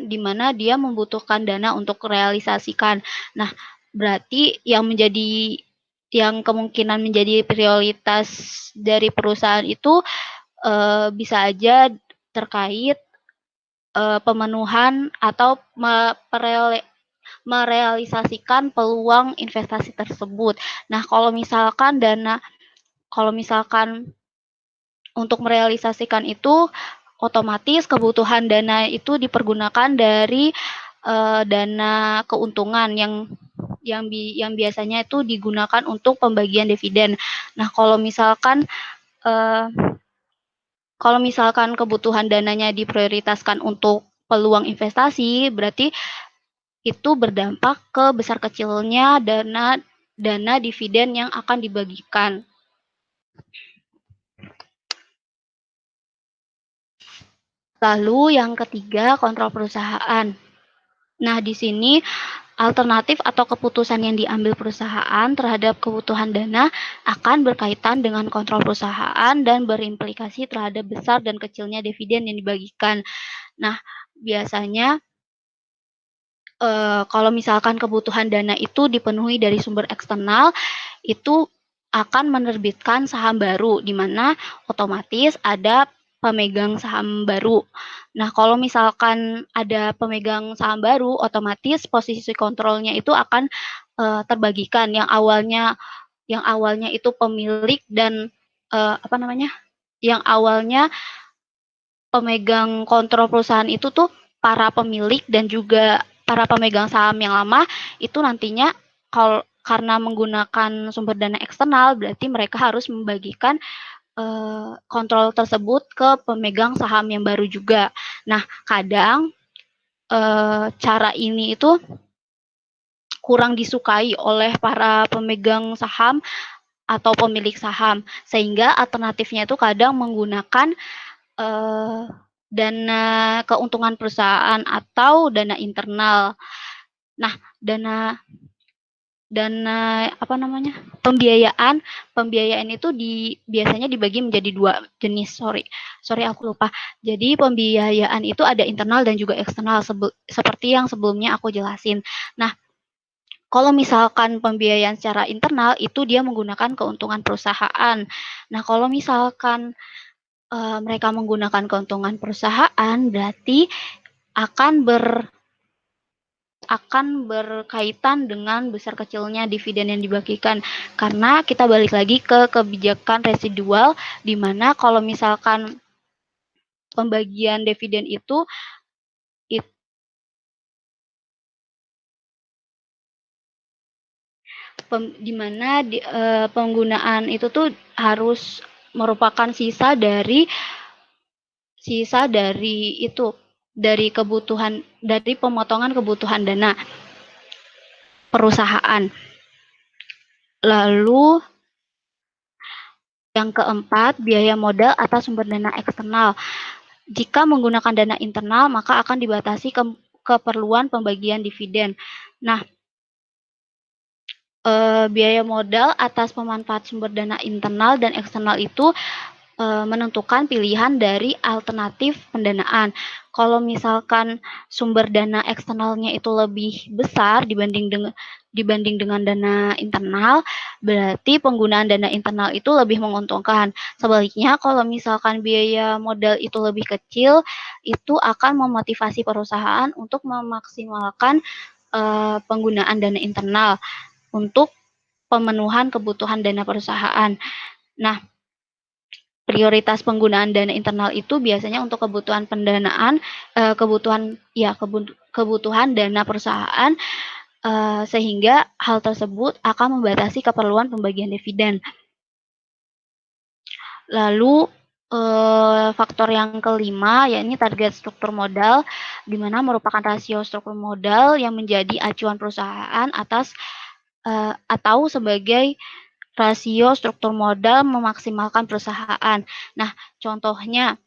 di mana dia membutuhkan dana untuk realisasikan. Nah, berarti yang yang kemungkinan menjadi prioritas dari perusahaan itu bisa aja terkait pemenuhan atau merealisasikan peluang investasi tersebut. Nah, kalau misalkan untuk merealisasikan itu, otomatis kebutuhan dana itu dipergunakan dari dana keuntungan yang biasanya itu digunakan untuk pembagian dividen. Nah, kalau misalkan kebutuhan dananya diprioritaskan untuk peluang investasi, berarti itu berdampak ke besar kecilnya dana dividen yang akan dibagikan. Lalu yang ketiga, kontrol perusahaan. Nah, di sini alternatif atau keputusan yang diambil perusahaan terhadap kebutuhan dana akan berkaitan dengan kontrol perusahaan dan berimplikasi terhadap besar dan kecilnya dividen yang dibagikan. Nah, biasanya kalau misalkan kebutuhan dana itu dipenuhi dari sumber eksternal, itu akan menerbitkan saham baru, di mana otomatis ada pemegang saham baru. Nah, kalau misalkan ada pemegang saham baru, otomatis posisi kontrolnya itu akan terbagikan. Yang awalnya itu pemilik dan yang awalnya pemegang kontrol perusahaan itu tuh para pemilik dan juga para pemegang saham yang lama itu nantinya karena menggunakan sumber dana eksternal, berarti mereka harus membagikan kontrol tersebut ke pemegang saham yang baru juga. Nah, kadang cara ini itu kurang disukai oleh para pemegang saham atau pemilik saham, sehingga alternatifnya itu kadang menggunakan dana keuntungan perusahaan atau dana internal. Nah, dana pembiayaan itu biasanya dibagi menjadi dua jenis. Sorry aku lupa. Jadi pembiayaan itu ada internal dan juga eksternal seperti yang sebelumnya aku jelasin. Nah, kalau misalkan pembiayaan secara internal itu dia menggunakan keuntungan perusahaan. Nah, kalau misalkan mereka menggunakan keuntungan perusahaan, berarti akan berkaitan dengan besar kecilnya dividen yang dibagikan. Karena kita balik lagi ke kebijakan residual, di mana kalau misalkan pembagian dividen itu di mana penggunaan itu tuh harus merupakan sisa dari pemotongan kebutuhan dana perusahaan. Lalu yang keempat, biaya modal atas sumber dana eksternal. Jika menggunakan dana internal, maka akan dibatasi keperluan pembagian dividen. Nah, biaya modal atas pemanfaat sumber dana internal dan eksternal itu menentukan pilihan dari alternatif pendanaan. Kalau misalkan sumber dana eksternalnya itu lebih besar dibanding dengan dana internal, berarti penggunaan dana internal itu lebih menguntungkan. Sebaliknya, kalau misalkan biaya modal itu lebih kecil, itu akan memotivasi perusahaan untuk memaksimalkan penggunaan dana internal untuk pemenuhan kebutuhan dana perusahaan. Nah, prioritas penggunaan dana internal itu biasanya untuk kebutuhan pendanaan, kebutuhan dana perusahaan, sehingga hal tersebut akan membatasi keperluan pembagian dividen. Lalu faktor yang kelima, yakni target struktur modal, di mana merupakan rasio struktur modal yang menjadi acuan perusahaan atau sebagai rasio struktur modal memaksimalkan perusahaan. Nah, contohnya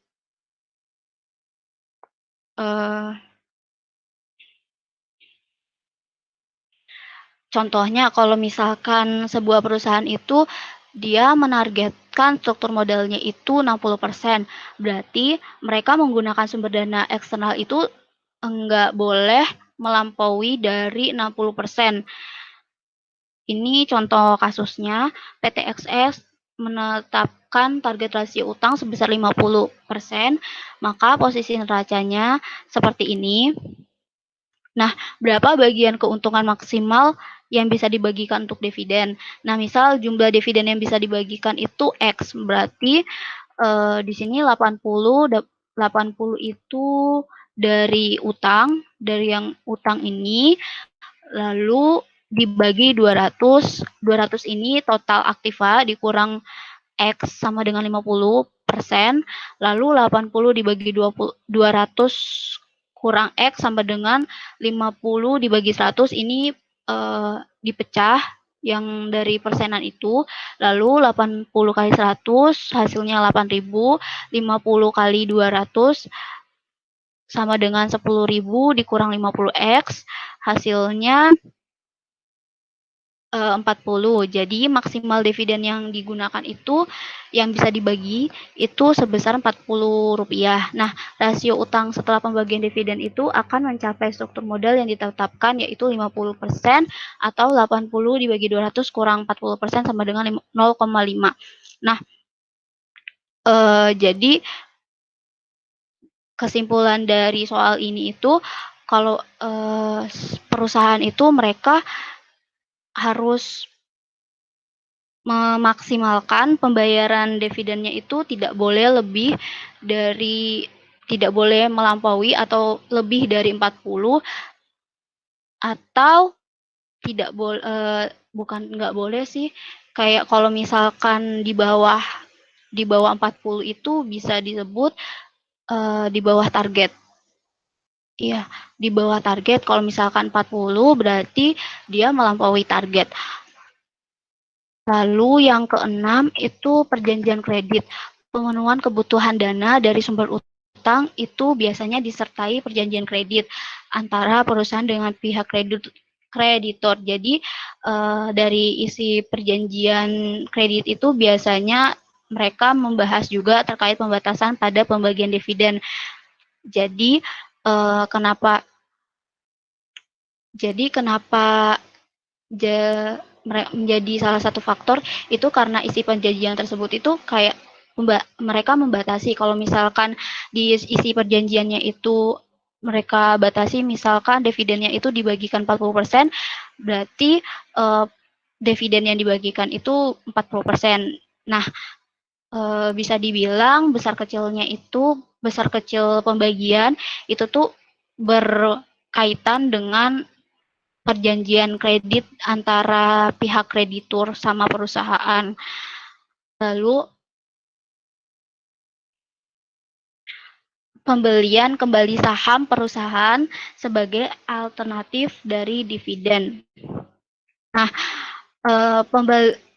kalau misalkan sebuah perusahaan itu dia menargetkan struktur modalnya itu 60%, berarti mereka menggunakan sumber dana eksternal itu enggak boleh melampaui dari 60%. Ini contoh kasusnya, PTXS menetapkan target rasio utang sebesar 50%, maka posisi neracanya seperti ini. Nah, berapa bagian keuntungan maksimal yang bisa dibagikan untuk dividen? Nah, misal jumlah dividen yang bisa dibagikan itu X, berarti di sini 80 itu dari utang, dari yang utang ini, lalu dibagi 200, 200 ini total aktiva dikurang X sama dengan 50%, lalu 80 dibagi 200 kurang X sama dengan 50 dibagi 100, ini dipecah yang dari persenan itu, lalu 80 kali 100 hasilnya 8.000, 50 kali 200 sama dengan 10.000 dikurang 50X, hasilnya 40. Jadi maksimal dividen yang digunakan itu yang bisa dibagi itu sebesar Rp40. Nah, rasio utang setelah pembagian dividen itu akan mencapai struktur modal yang ditetapkan yaitu 50% atau 80 dibagi 200 kurang 40% sama dengan 0,5. Nah, jadi kesimpulan dari soal ini itu kalau perusahaan itu mereka harus memaksimalkan pembayaran dividennya itu tidak boleh melampaui atau lebih dari 40 atau tidak boleh bukan nggak boleh sih, kayak kalau misalkan di bawah 40 itu bisa disebut di bawah target. Iya, di bawah target. Kalau misalkan 40 berarti dia melampaui target. Lalu yang keenam itu perjanjian kredit. Pemenuhan kebutuhan dana dari sumber utang itu biasanya disertai perjanjian kredit antara perusahaan dengan pihak kreditor. Jadi dari isi perjanjian kredit itu biasanya mereka membahas juga terkait pembatasan pada pembagian dividen. Jadi kenapa menjadi salah satu faktor itu karena isi perjanjian tersebut itu kayak mereka membatasi kalau misalkan di isi perjanjiannya itu mereka batasi misalkan dividennya itu dibagikan 40%, berarti dividen yang dibagikan itu 40%. Nah, bisa dibilang besar kecil pembagian itu tuh berkaitan dengan perjanjian kredit antara pihak kreditur sama perusahaan. Lalu pembelian kembali saham perusahaan sebagai alternatif dari dividen. Nah,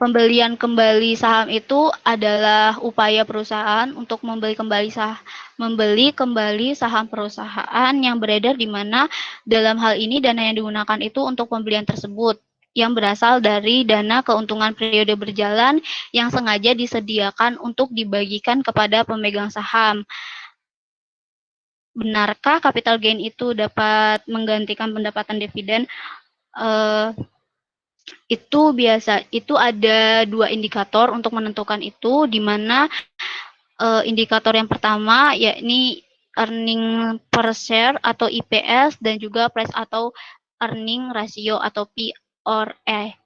pembelian kembali saham itu adalah upaya perusahaan untuk membeli kembali saham perusahaan yang beredar di mana dalam hal ini dana yang digunakan itu untuk pembelian tersebut yang berasal dari dana keuntungan periode berjalan yang sengaja disediakan untuk dibagikan kepada pemegang saham. Benarkah capital gain itu dapat menggantikan pendapatan dividen? Itu ada 2 indikator untuk menentukan itu, di mana indikator yang pertama yakni earning per share atau EPS dan juga price atau earning ratio atau P or E.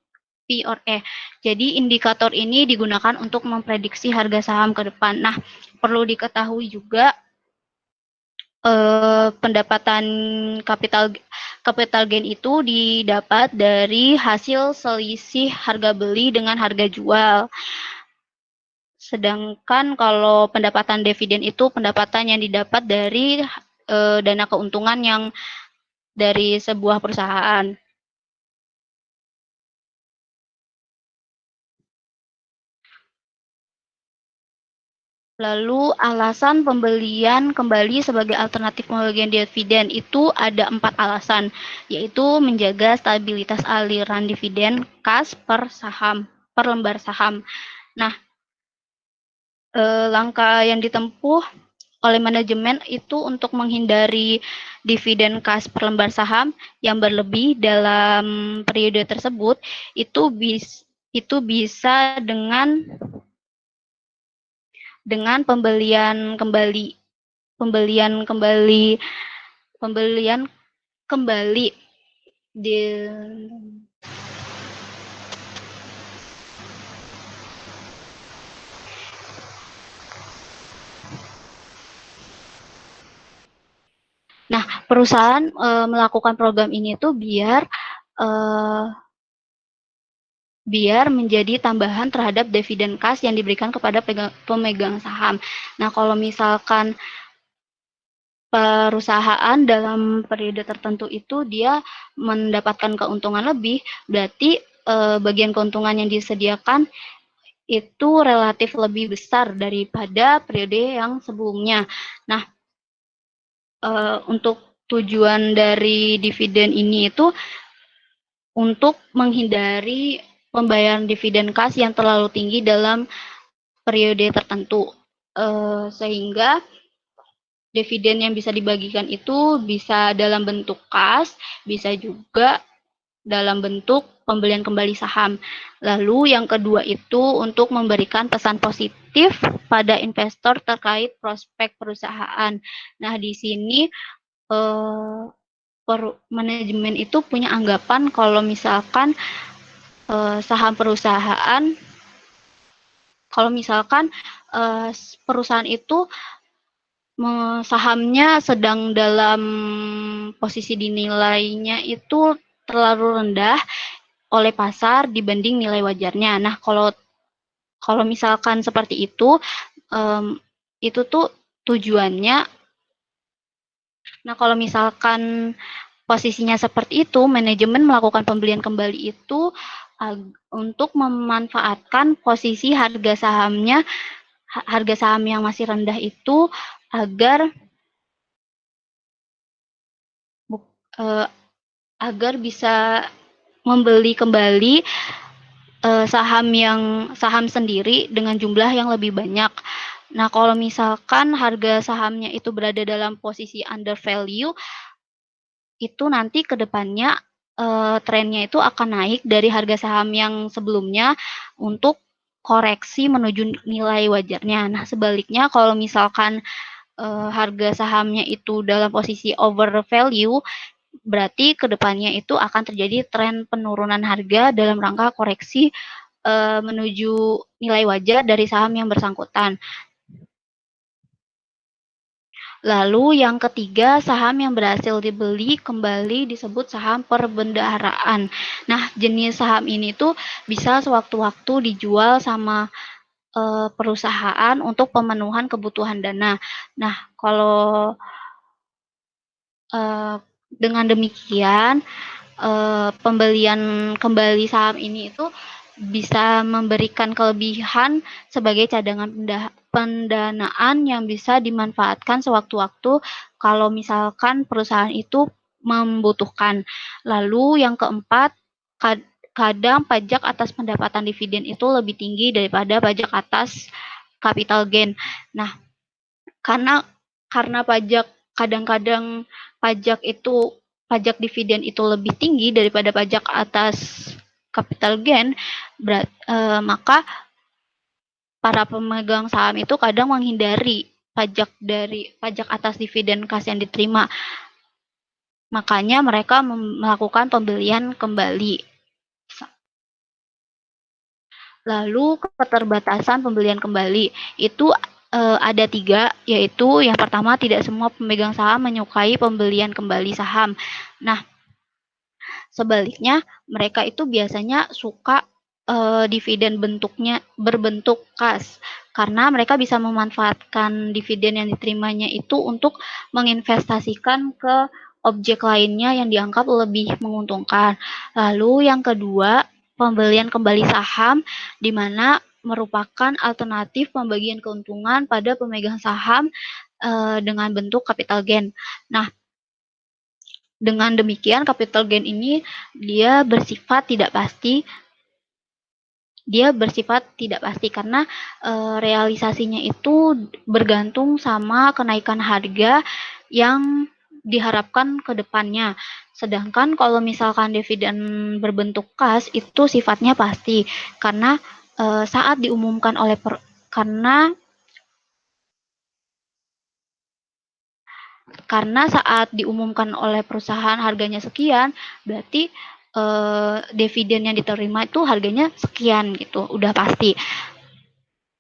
Jadi indikator ini digunakan untuk memprediksi harga saham ke depan. Nah, perlu diketahui juga pendapatan capital gain itu didapat dari hasil selisih harga beli dengan harga jual. Sedangkan kalau pendapatan dividen itu pendapatan yang didapat dari dana keuntungan yang dari sebuah perusahaan. Lalu alasan pembelian kembali sebagai alternatif pembagian dividen itu ada 4 alasan, yaitu menjaga stabilitas aliran dividen kas per lembar saham. Nah, langkah yang ditempuh oleh manajemen itu untuk menghindari dividen kas per lembar saham yang berlebih dalam periode tersebut, itu bisa dengan pembelian kembali di. Nah, perusahaan melakukan program ini tuh biar menjadi tambahan terhadap dividen kas yang diberikan kepada pemegang saham. Nah, kalau misalkan perusahaan dalam periode tertentu itu dia mendapatkan keuntungan lebih, berarti bagian keuntungan yang disediakan itu relatif lebih besar daripada periode yang sebelumnya. Nah, untuk tujuan dari dividen ini itu untuk menghindari pembayaran dividen kas yang terlalu tinggi dalam periode tertentu, sehingga dividen yang bisa dibagikan itu bisa dalam bentuk kas, bisa juga dalam bentuk pembelian kembali saham. Lalu yang kedua itu untuk memberikan pesan positif pada investor terkait prospek perusahaan. Nah, di sini manajemen itu punya anggapan kalau misalkan saham perusahaan, kalau misalkan perusahaan itu sahamnya sedang dalam posisi dinilainya itu terlalu rendah oleh pasar dibanding nilai wajarnya. Nah, kalau misalkan seperti itu tuh tujuannya. Nah, kalau misalkan posisinya seperti itu, manajemen melakukan pembelian kembali itu untuk memanfaatkan posisi harga saham yang masih rendah itu agar bisa membeli kembali saham sendiri dengan jumlah yang lebih banyak. Nah, kalau misalkan harga sahamnya itu berada dalam posisi under value, itu nanti ke depannya trennya itu akan naik dari harga saham yang sebelumnya untuk koreksi menuju nilai wajarnya. Nah, sebaliknya kalau misalkan harga sahamnya itu dalam posisi over value, berarti ke depannya itu akan terjadi tren penurunan harga dalam rangka koreksi menuju nilai wajar dari saham yang bersangkutan. Lalu yang ketiga, saham yang berhasil dibeli kembali disebut saham perbendaharaan. Nah, jenis saham ini tuh bisa sewaktu-waktu dijual sama perusahaan untuk pemenuhan kebutuhan dana. Nah, kalau dengan demikian, pembelian kembali saham ini itu bisa memberikan kelebihan sebagai cadangan pendanaan yang bisa dimanfaatkan sewaktu-waktu kalau misalkan perusahaan itu membutuhkan. Lalu yang keempat, kadang pajak atas pendapatan dividen itu lebih tinggi daripada pajak atas capital gain. Nah, karena kadang-kadang pajak dividen itu lebih tinggi daripada pajak atas capital gain, maka para pemegang saham itu kadang menghindari pajak atas dividen kas yang diterima. Makanya mereka melakukan pembelian kembali. Lalu keterbatasan pembelian kembali itu ada 3, yaitu yang pertama, tidak semua pemegang saham menyukai pembelian kembali saham. Nah, sebaliknya mereka itu biasanya suka dividen berbentuk kas, karena mereka bisa memanfaatkan dividen yang diterimanya itu untuk menginvestasikan ke objek lainnya yang dianggap lebih menguntungkan. Lalu yang kedua, pembelian kembali saham, di mana merupakan alternatif pembagian keuntungan pada pemegang saham dengan bentuk capital gain. Nah, dengan demikian capital gain ini dia bersifat tidak pasti dia bersifat tidak pasti karena realisasinya itu bergantung sama kenaikan harga yang diharapkan ke depannya. Sedangkan kalau misalkan dividen berbentuk kas itu sifatnya pasti karena saat diumumkan oleh karena saat diumumkan oleh perusahaan harganya sekian, berarti dividen yang diterima itu harganya sekian gitu, udah pasti.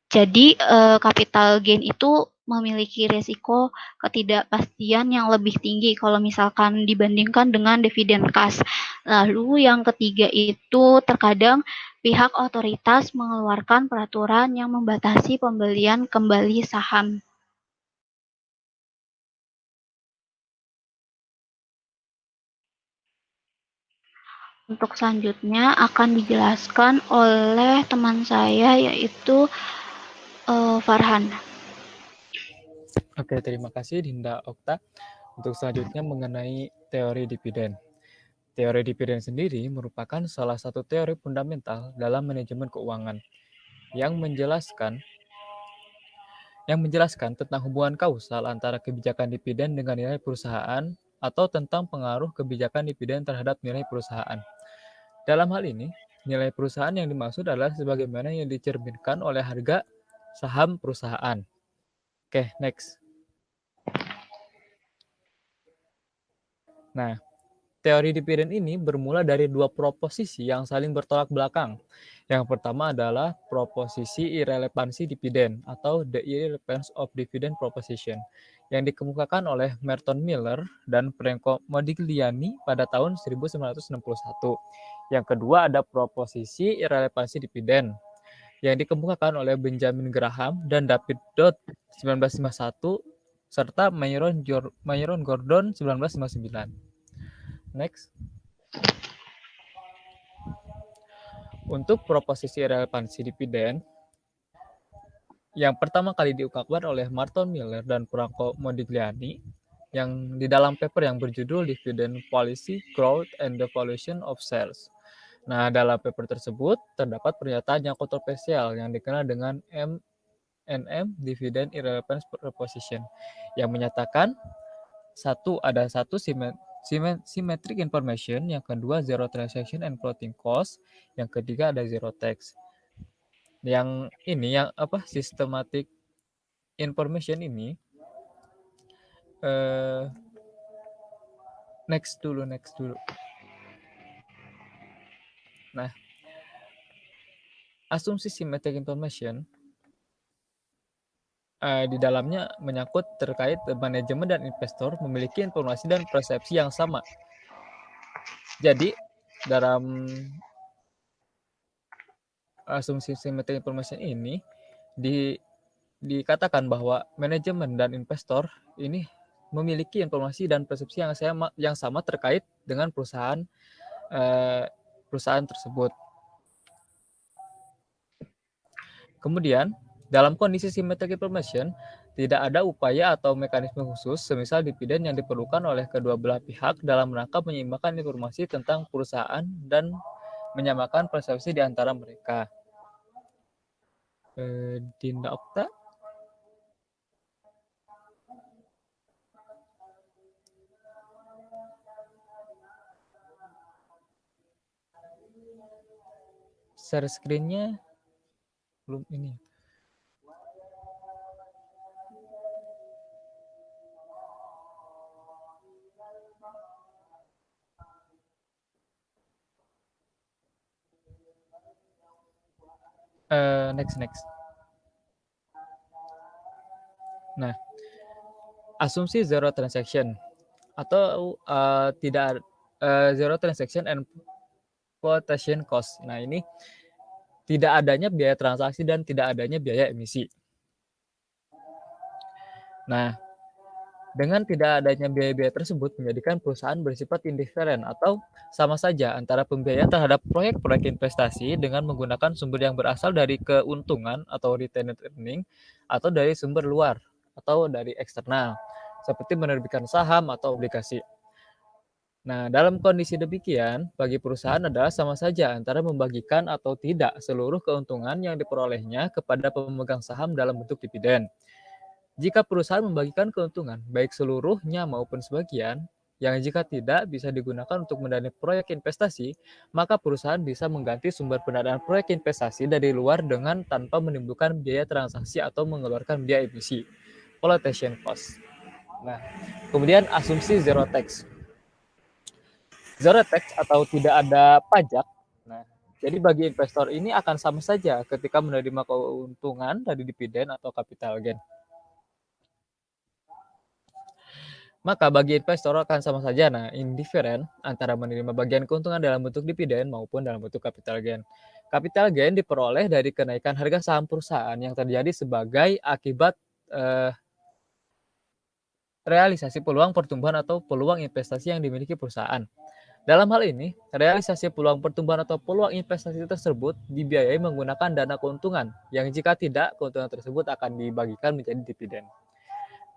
Jadi capital gain itu memiliki resiko ketidakpastian yang lebih tinggi kalau misalkan dibandingkan dengan dividen kas. Lalu yang ketiga itu terkadang pihak otoritas mengeluarkan peraturan yang membatasi pembelian kembali saham. Untuk selanjutnya akan dijelaskan oleh teman saya yaitu Farhan. Oke, terima kasih Dinda Okta. Untuk selanjutnya mengenai teori dividen. Teori dividen sendiri merupakan salah satu teori fundamental dalam manajemen keuangan yang menjelaskan tentang hubungan kausal antara kebijakan dividen dengan nilai perusahaan atau tentang pengaruh kebijakan dividen terhadap nilai perusahaan. Dalam hal ini, nilai perusahaan yang dimaksud adalah sebagaimana yang dicerminkan oleh harga saham perusahaan. Oke, next. Nah, teori dividen ini bermula dari dua proposisi yang saling bertolak belakang. Yang pertama adalah proposisi irrelevansi dividen atau the irrelevance of dividend proposition yang dikemukakan oleh Merton Miller dan Franco Modigliani pada tahun 1961. Yang kedua ada proposisi irrelevansi dividen yang dikemukakan oleh Benjamin Graham dan David Dodd 1951 serta Myron Gordon 1959. Next. Untuk proposisi relevansi dividen, yang pertama kali diungkapkan oleh Merton Miller dan Franco Modigliani, yang di dalam paper yang berjudul Dividend Policy, Growth, and Devaluation of Shares. Nah, dalam paper tersebut terdapat pernyataan yang kontroversial yang dikenal dengan MNM, Dividend Irrelevance Proposition, yang menyatakan ada satu symmetric information, yang kedua zero transaction and floating cost, yang ketiga ada zero tax. Yang ini yang systematic information ini next dulu. Nah, asumsi symmetric information di dalamnya menyangkut terkait manajemen dan investor memiliki informasi dan persepsi yang sama. Jadi, dalam asumsi symmetric information ini dikatakan bahwa manajemen dan investor ini memiliki informasi dan persepsi yang sama terkait dengan perusahaan tersebut. Kemudian, dalam kondisi symmetric information, tidak ada upaya atau mekanisme khusus, semisal dividen yang diperlukan oleh kedua belah pihak dalam rangka menyeimbangkan informasi tentang perusahaan dan menyamakan persepsi di antara mereka. Dinda Okta? Share screen-nya belum ini. Next. Nah, asumsi zero transaction atau zero transaction and quotation cost. Nah, ini tidak adanya biaya transaksi dan tidak adanya biaya emisi. Nah, dengan tidak adanya biaya-biaya tersebut menjadikan perusahaan bersifat indiferen atau sama saja antara pembiayaan terhadap proyek-proyek investasi dengan menggunakan sumber yang berasal dari keuntungan atau retained earning atau dari sumber luar atau dari eksternal seperti menerbitkan saham atau obligasi. Nah, dalam kondisi demikian, bagi perusahaan adalah sama saja antara membagikan atau tidak seluruh keuntungan yang diperolehnya kepada pemegang saham dalam bentuk dividen. Jika perusahaan membagikan keuntungan, baik seluruhnya maupun sebagian, yang jika tidak bisa digunakan untuk mendanai proyek investasi, maka perusahaan bisa mengganti sumber pendanaan proyek investasi dari luar dengan tanpa menimbulkan biaya transaksi atau mengeluarkan biaya emisi, flotation cost. Nah, kemudian asumsi zero tax. Zero tax atau tidak ada pajak. Nah, jadi bagi investor ini akan sama saja ketika menerima keuntungan dari dividen atau capital gain. Maka bagi investor akan sama saja, indifferent antara menerima bagian keuntungan dalam bentuk dividen maupun dalam bentuk capital gain. Capital gain diperoleh dari kenaikan harga saham perusahaan yang terjadi sebagai akibat realisasi peluang pertumbuhan atau peluang investasi yang dimiliki perusahaan. Dalam hal ini, realisasi peluang pertumbuhan atau peluang investasi tersebut dibiayai menggunakan dana keuntungan, yang jika tidak, keuntungan tersebut akan dibagikan menjadi dividen.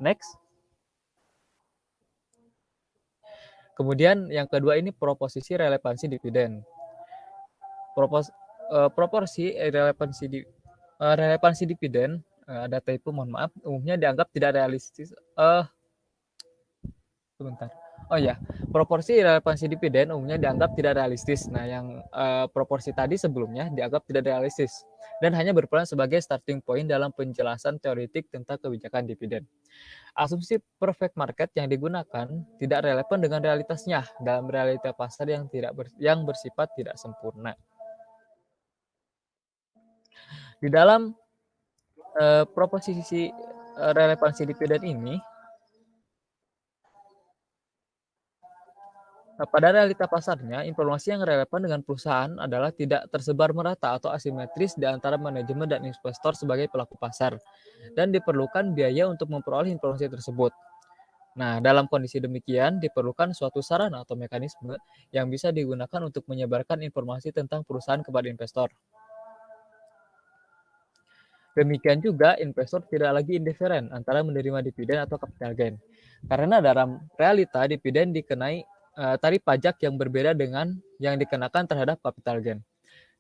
Next. Kemudian yang kedua ini proposisi relevansi dividen. Proporsi relevansi dividen, ada typo, mohon maaf, umumnya dianggap tidak realistis. Sebentar. Oh ya, proporsi relevansi dividen umumnya dianggap tidak realistis. Nah, yang proporsi tadi sebelumnya dianggap tidak realistis dan hanya berperan sebagai starting point dalam penjelasan teoretik tentang kebijakan dividen. Asumsi perfect market yang digunakan tidak relevan dengan realitasnya dalam realita pasar yang bersifat tidak sempurna. Di dalam proposisi relevansi dividen ini, pada realita pasarnya, informasi yang relevan dengan perusahaan adalah tidak tersebar merata atau asimetris di antara manajemen dan investor sebagai pelaku pasar, dan diperlukan biaya untuk memperoleh informasi tersebut. Nah, dalam kondisi demikian, diperlukan suatu sarana atau mekanisme yang bisa digunakan untuk menyebarkan informasi tentang perusahaan kepada investor. Demikian juga, investor tidak lagi indiferen antara menerima dividen atau capital gain, karena dalam realita dividen dikenai tarif pajak yang berbeda dengan yang dikenakan terhadap capital gain.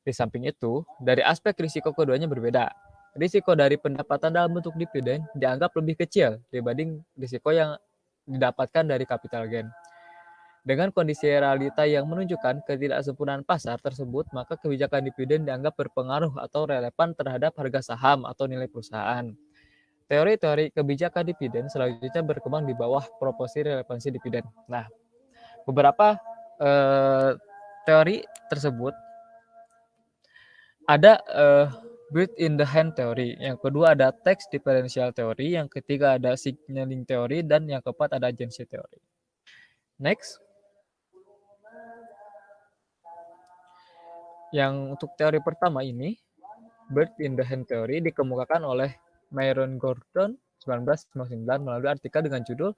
Di samping itu, dari aspek risiko keduanya berbeda. Risiko dari pendapatan dalam bentuk dividen dianggap lebih kecil dibanding risiko yang didapatkan dari capital gain. Dengan kondisi realita yang menunjukkan ketidaksempurnaan pasar tersebut, maka kebijakan dividen dianggap berpengaruh atau relevan terhadap harga saham atau nilai perusahaan. Teori-teori kebijakan dividen selanjutnya berkembang di bawah proporsi relevansi dividen. Nah, beberapa teori tersebut ada bird in the hand teori, yang kedua ada tax differential teori, yang ketiga ada signaling teori, dan yang keempat ada agency teori. Next. Yang untuk teori pertama ini, bird in the hand teori, dikemukakan oleh Myron Gordon 1999 melalui artikel dengan judul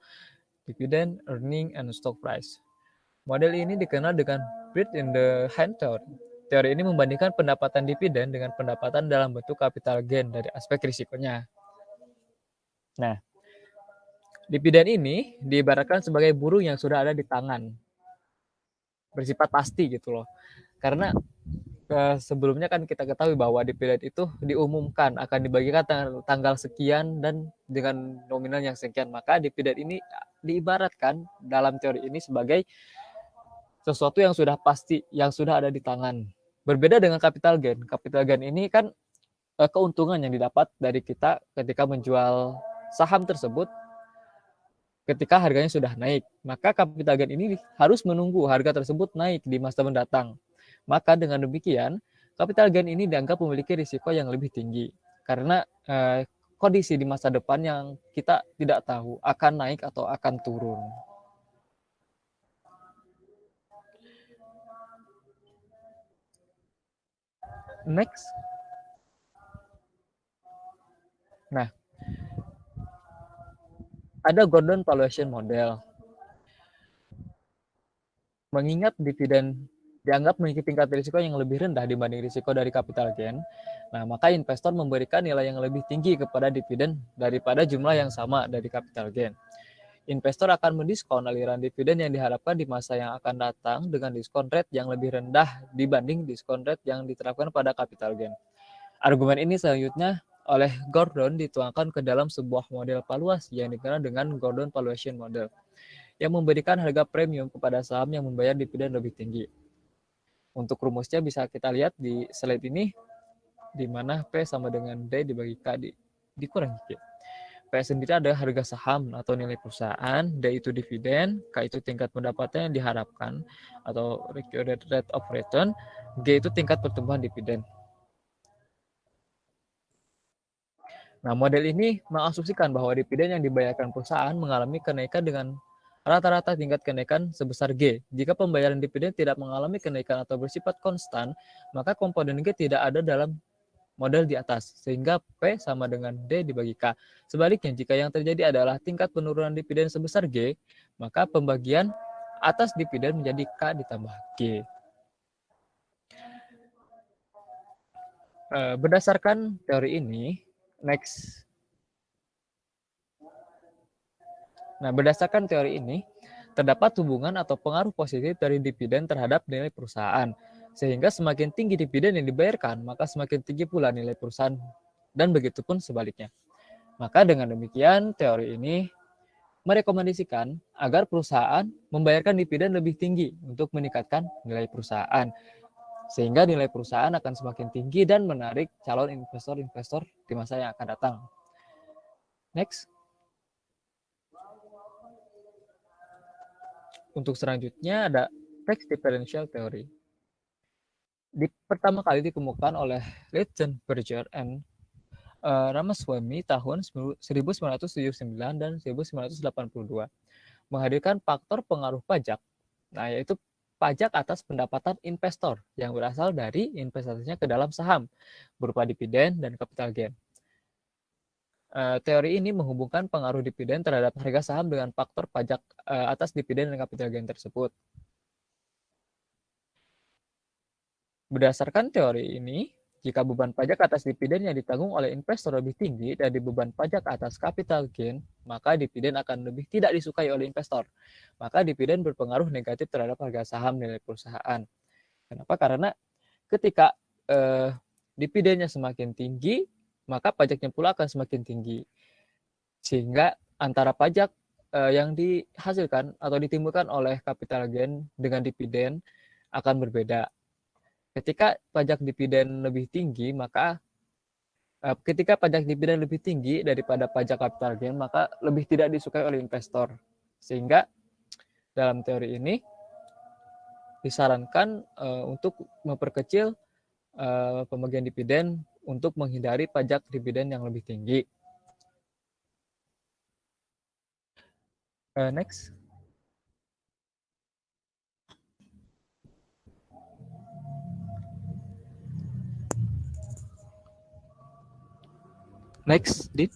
Dividend, Earning, and Stock Price. Model ini dikenal dengan bird in the hand teori. Teori ini membandingkan pendapatan dividen dengan pendapatan dalam bentuk capital gain dari aspek risikonya. Nah, dividen ini diibaratkan sebagai burung yang sudah ada di tangan. Bersifat pasti gitu loh. Karena sebelumnya kan kita ketahui bahwa dividen itu diumumkan akan dibagikan tanggal sekian dan dengan nominal yang sekian. Maka dividen ini diibaratkan dalam teori ini sebagai sesuatu yang sudah pasti, yang sudah ada di tangan. Berbeda dengan capital gain. Capital gain ini kan keuntungan yang didapat dari kita ketika menjual saham tersebut ketika harganya sudah naik. Maka capital gain ini harus menunggu harga tersebut naik di masa mendatang. Maka dengan demikian, capital gain ini dianggap memiliki risiko yang lebih tinggi. Karena kondisi di masa depan yang kita tidak tahu akan naik atau akan turun. Next. Nah, ada Gordon Valuation Model. Mengingat dividen dianggap memiliki tingkat risiko yang lebih rendah dibanding risiko dari capital gain, nah maka investor memberikan nilai yang lebih tinggi kepada dividen daripada jumlah yang sama dari capital gain. investor akan mendiskon aliran dividen yang diharapkan di masa yang akan datang dengan diskon rate yang lebih rendah dibanding diskon rate yang diterapkan pada capital gain. Argumen ini selanjutnya oleh Gordon dituangkan ke dalam sebuah model valuasi yang dikenal dengan Gordon Valuation Model, yang memberikan harga premium kepada saham yang membayar dividen lebih tinggi. Untuk rumusnya bisa kita lihat di slide ini, di mana P sama dengan D dibagi K dikurangi Q. P sendiri adalah harga saham atau nilai perusahaan, D itu dividen, K itu tingkat pendapatan yang diharapkan atau required rate of return, G itu tingkat pertumbuhan dividen. Nah, model ini mengasumsikan bahwa dividen yang dibayarkan perusahaan mengalami kenaikan dengan rata-rata tingkat kenaikan sebesar G. Jika pembayaran dividen tidak mengalami kenaikan atau bersifat konstan, maka komponen G tidak ada dalam model di atas, sehingga P sama dengan D dibagi K. Sebaliknya, jika yang terjadi adalah tingkat penurunan dividen sebesar G, maka pembagian atas dividen menjadi K ditambah G. Berdasarkan teori ini, next. Nah, berdasarkan teori ini, terdapat hubungan atau pengaruh positif dari dividen terhadap nilai perusahaan. Sehingga semakin tinggi dividen yang dibayarkan, maka semakin tinggi pula nilai perusahaan, dan begitu pun sebaliknya. Maka dengan demikian, teori ini merekomendasikan agar perusahaan membayarkan dividen lebih tinggi untuk meningkatkan nilai perusahaan. Sehingga nilai perusahaan akan semakin tinggi dan menarik calon investor-investor di masa yang akan datang. Next. Untuk selanjutnya ada tax differential theory. Pertama kali ditemukan oleh Lichtenberger and Ramaswamy tahun 1979 dan 1982, menghadirkan faktor pengaruh pajak, nah yaitu pajak atas pendapatan investor yang berasal dari investasinya ke dalam saham berupa dividen dan capital gain. Teori ini menghubungkan pengaruh dividen terhadap harga saham dengan faktor pajak atas dividen dan capital gain tersebut. Berdasarkan teori ini, jika beban pajak atas dividen yang ditanggung oleh investor lebih tinggi dari beban pajak atas capital gain, maka dividen akan lebih tidak disukai oleh investor. Maka dividen berpengaruh negatif terhadap harga saham nilai perusahaan. Kenapa? Karena ketika dividennya semakin tinggi, maka pajaknya pula akan semakin tinggi. Sehingga antara pajak yang dihasilkan atau ditimbulkan oleh capital gain dengan dividen akan berbeda. Ketika pajak dividen lebih tinggi, maka ketika pajak dividen lebih tinggi daripada pajak capital gain, maka lebih tidak disukai oleh investor. Sehingga dalam teori ini disarankan untuk memperkecil pembagian dividen untuk menghindari pajak dividen yang lebih tinggi. Next. Next, Dit.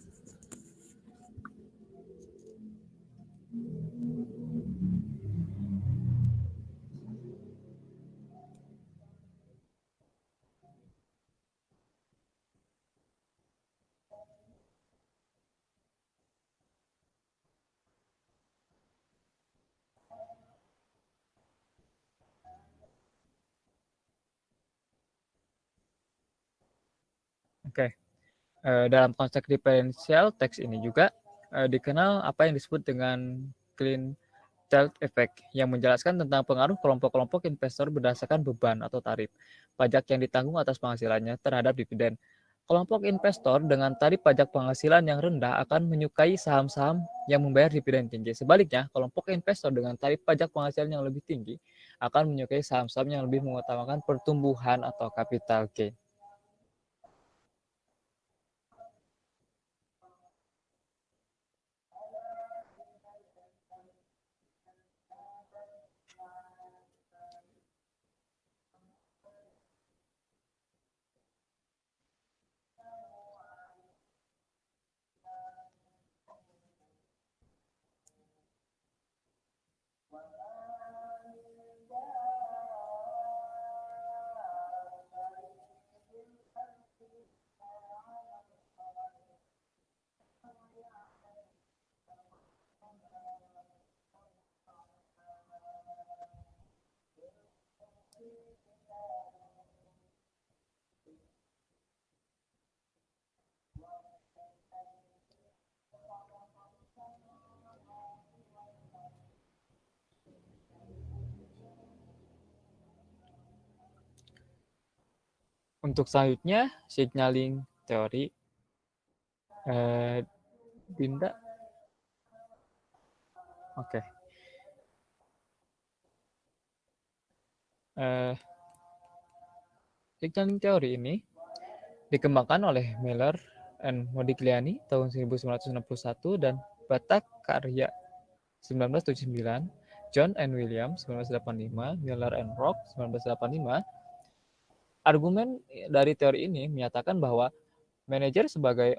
Oke. Dalam konteks differential tax ini juga dikenal apa yang disebut dengan clean tilt effect, yang menjelaskan tentang pengaruh kelompok-kelompok investor berdasarkan beban atau tarif pajak yang ditanggung atas penghasilannya terhadap dividen. Kelompok investor dengan tarif pajak penghasilan yang rendah akan menyukai saham-saham yang membayar dividen tinggi. Sebaliknya, kelompok investor dengan tarif pajak penghasilan yang lebih tinggi akan menyukai saham-saham yang lebih mengutamakan pertumbuhan atau capital gain. Untuk selanjutnya, signaling teori. Dinda. Oke. Signaling teori ini dikembangkan oleh Miller and Modigliani tahun 1961 dan Bhattacharya 1979, John and Williams 1985, Miller and Rock 1985. Argumen dari teori ini menyatakan bahwa manajer sebagai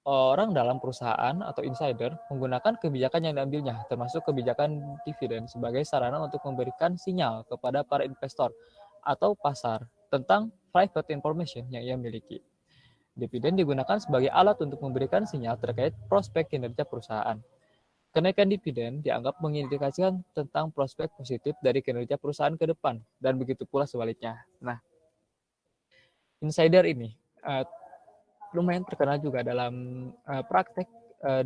orang dalam perusahaan atau insider menggunakan kebijakan yang diambilnya, termasuk kebijakan dividen sebagai sarana untuk memberikan sinyal kepada para investor atau pasar tentang private information yang ia miliki. Dividen digunakan sebagai alat untuk memberikan sinyal terkait prospek kinerja perusahaan. Kenaikan dividen dianggap mengindikasikan tentang prospek positif dari kinerja perusahaan ke depan, dan begitu pula sebaliknya. Nah, insider ini lumayan terkenal juga dalam praktek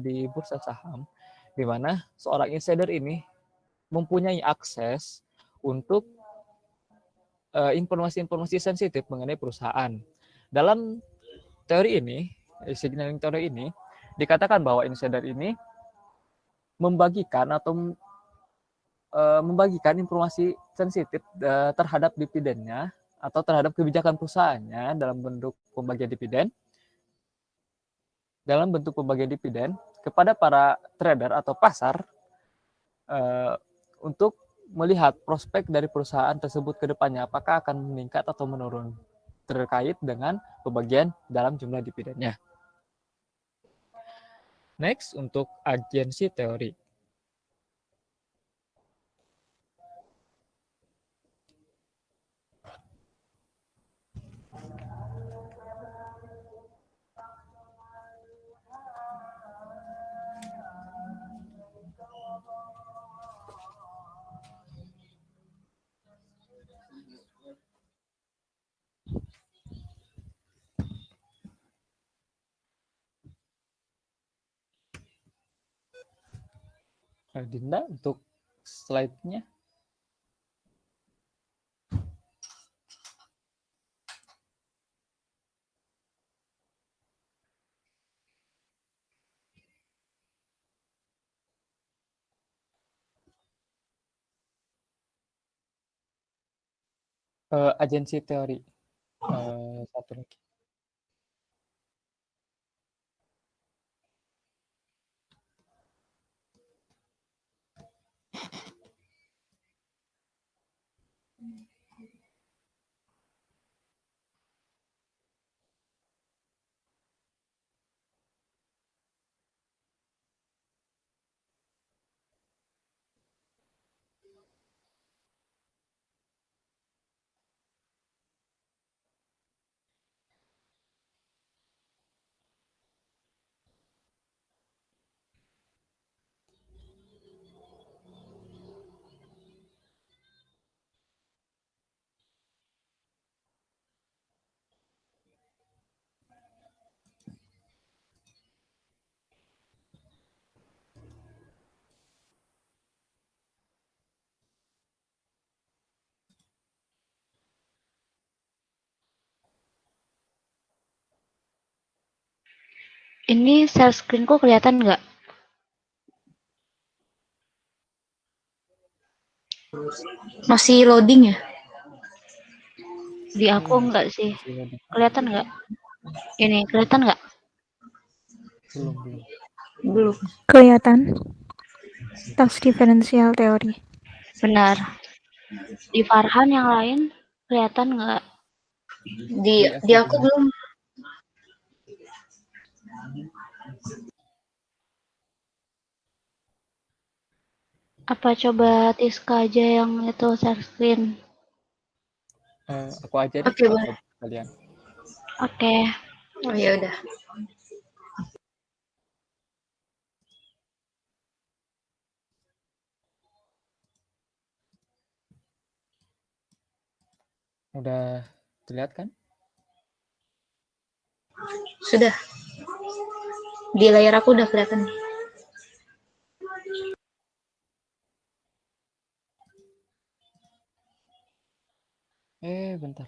di bursa saham, di mana seorang insider ini mempunyai akses untuk informasi-informasi sensitif mengenai perusahaan. Dalam teori ini, signaling teori ini, dikatakan bahwa insider ini membagikan atau membagikan informasi sensitif terhadap dividennya atau terhadap kebijakan perusahaannya dalam bentuk pembagian dividen kepada para trader atau pasar untuk melihat prospek dari perusahaan tersebut ke depannya apakah akan meningkat atau menurun terkait dengan pembagian dalam jumlah dividennya. Next, untuk agensi teori. Dinda, untuk slide-nya. Agensi teori. Satu lagi. Ini share screen-ku kelihatan nggak? Masih loading ya? Di aku nggak sih? Kelihatan nggak? Ini kelihatan nggak? Belum. Kelihatan. Task diferensial teori. Benar. Di Farhan yang lain kelihatan nggak? Di aku belum. Apa coba Tiska aja yang itu share screen? Aku aja deh. Oke, boleh. Kalian. Oke. Oh ya udah. Udah terlihat kan? Sudah. Di layar aku udah kelihatan. Bentar.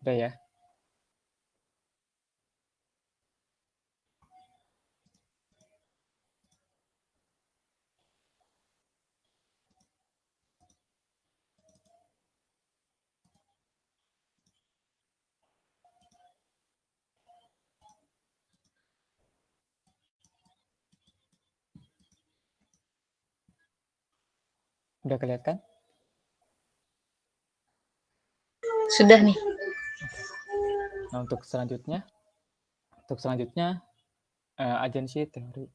Udah ya. Udah kelihatan? Sudah nih. Nah, untuk selanjutnya agensi teori.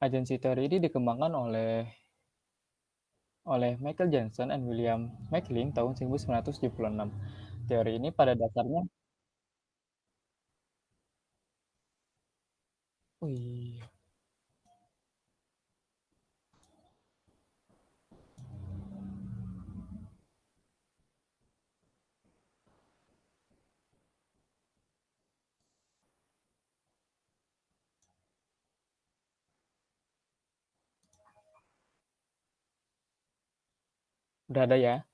Agensi teori ini dikembangkan oleh Michael Johnson and William McLean tahun 1976. Teori ini pada dasarnya, wih, udah ada ya.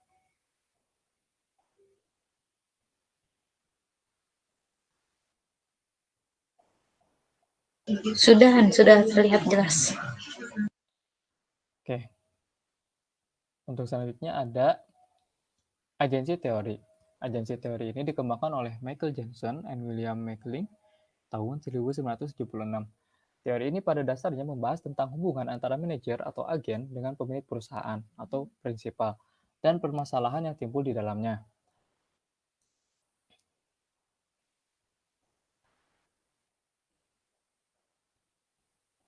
Sudah terlihat jelas. Oke. Untuk selanjutnya ada agensi teori. Agensi teori ini dikembangkan oleh Michael Johnson and William McLean tahun 1976. Teori ini pada dasarnya membahas tentang hubungan antara manajer atau agen dengan pemilik perusahaan atau prinsipal dan permasalahan yang timbul di dalamnya.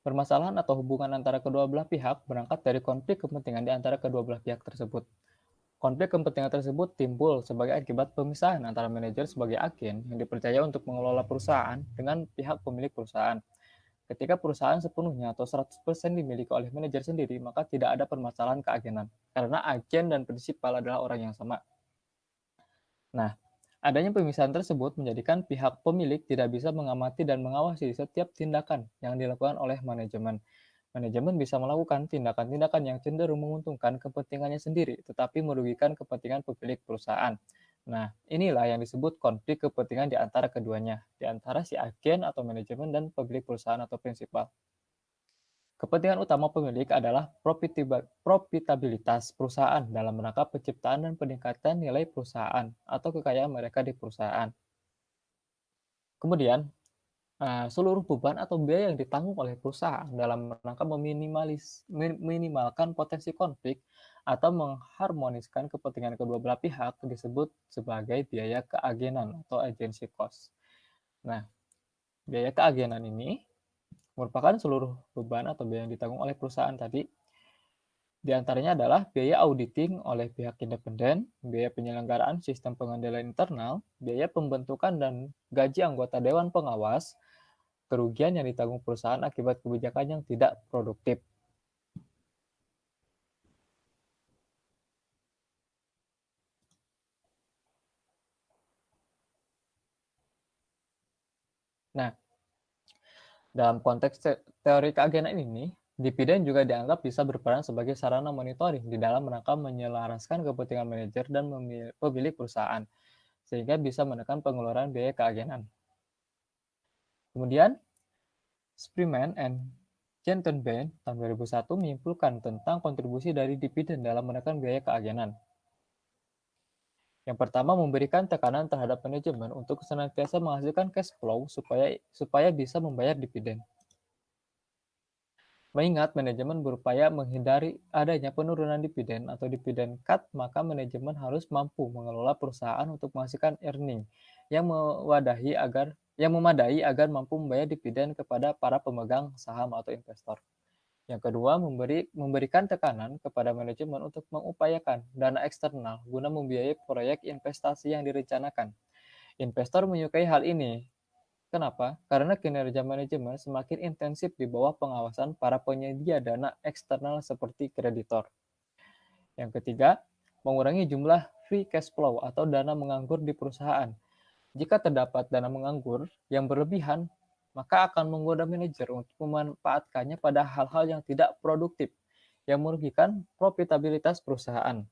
Permasalahan atau hubungan antara kedua belah pihak berangkat dari konflik kepentingan di antara kedua belah pihak tersebut. Konflik kepentingan tersebut timbul sebagai akibat pemisahan antara manajer sebagai agen yang dipercaya untuk mengelola perusahaan dengan pihak pemilik perusahaan. Ketika perusahaan sepenuhnya atau 100% dimiliki oleh manajer sendiri, maka tidak ada permasalahan keagenan, karena agen dan prinsipal adalah orang yang sama. Nah, adanya pemisahan tersebut menjadikan pihak pemilik tidak bisa mengamati dan mengawasi setiap tindakan yang dilakukan oleh manajemen. Manajemen bisa melakukan tindakan-tindakan yang cenderung menguntungkan kepentingannya sendiri, tetapi merugikan kepentingan pemilik perusahaan. Nah, inilah yang disebut konflik kepentingan di antara keduanya, di antara si agen atau manajemen dan pemilik perusahaan atau prinsipal. Kepentingan utama pemilik adalah profitabilitas perusahaan dalam rangka penciptaan dan peningkatan nilai perusahaan atau kekayaan mereka di perusahaan. Kemudian, seluruh beban atau biaya yang ditanggung oleh perusahaan dalam rangka minimalkan potensi konflik atau mengharmoniskan kepentingan kedua belah pihak disebut sebagai biaya keagenan atau agency cost. Nah, biaya keagenan ini merupakan seluruh beban atau biaya yang ditanggung oleh perusahaan tadi. Di antaranya adalah biaya auditing oleh pihak independen, biaya penyelenggaraan sistem pengendalian internal, biaya pembentukan dan gaji anggota dewan pengawas, kerugian yang ditanggung perusahaan akibat kebijakan yang tidak produktif. Nah, dalam konteks teori keagenan ini, dividen juga dianggap bisa berperan sebagai sarana monitoring di dalam rangka menyelaraskan kepentingan manajer dan pemilik perusahaan, sehingga bisa menekan pengeluaran biaya keagenan. Kemudian, Spreeman and Gentleman tahun 2001 menyimpulkan tentang kontribusi dari dividen dalam menekan biaya keagenan. Yang pertama, memberikan tekanan terhadap manajemen untuk senantiasa menghasilkan cash flow supaya bisa membayar dividen. Mengingat manajemen berupaya menghindari adanya penurunan dividen atau dividen cut, maka manajemen harus mampu mengelola perusahaan untuk menghasilkan earning yang memadai agar mampu membayar dividen kepada para pemegang saham atau investor. Yang kedua, memberikan tekanan kepada manajemen untuk mengupayakan dana eksternal guna membiayai proyek investasi yang direncanakan. Investor menyukai hal ini. Kenapa? Karena kinerja manajemen semakin intensif di bawah pengawasan para penyedia dana eksternal seperti kreditor. Yang ketiga, mengurangi jumlah free cash flow atau dana menganggur di perusahaan. Jika terdapat dana menganggur yang berlebihan, maka akan menggoda manajer untuk memanfaatkannya pada hal-hal yang tidak produktif, yang merugikan profitabilitas perusahaan.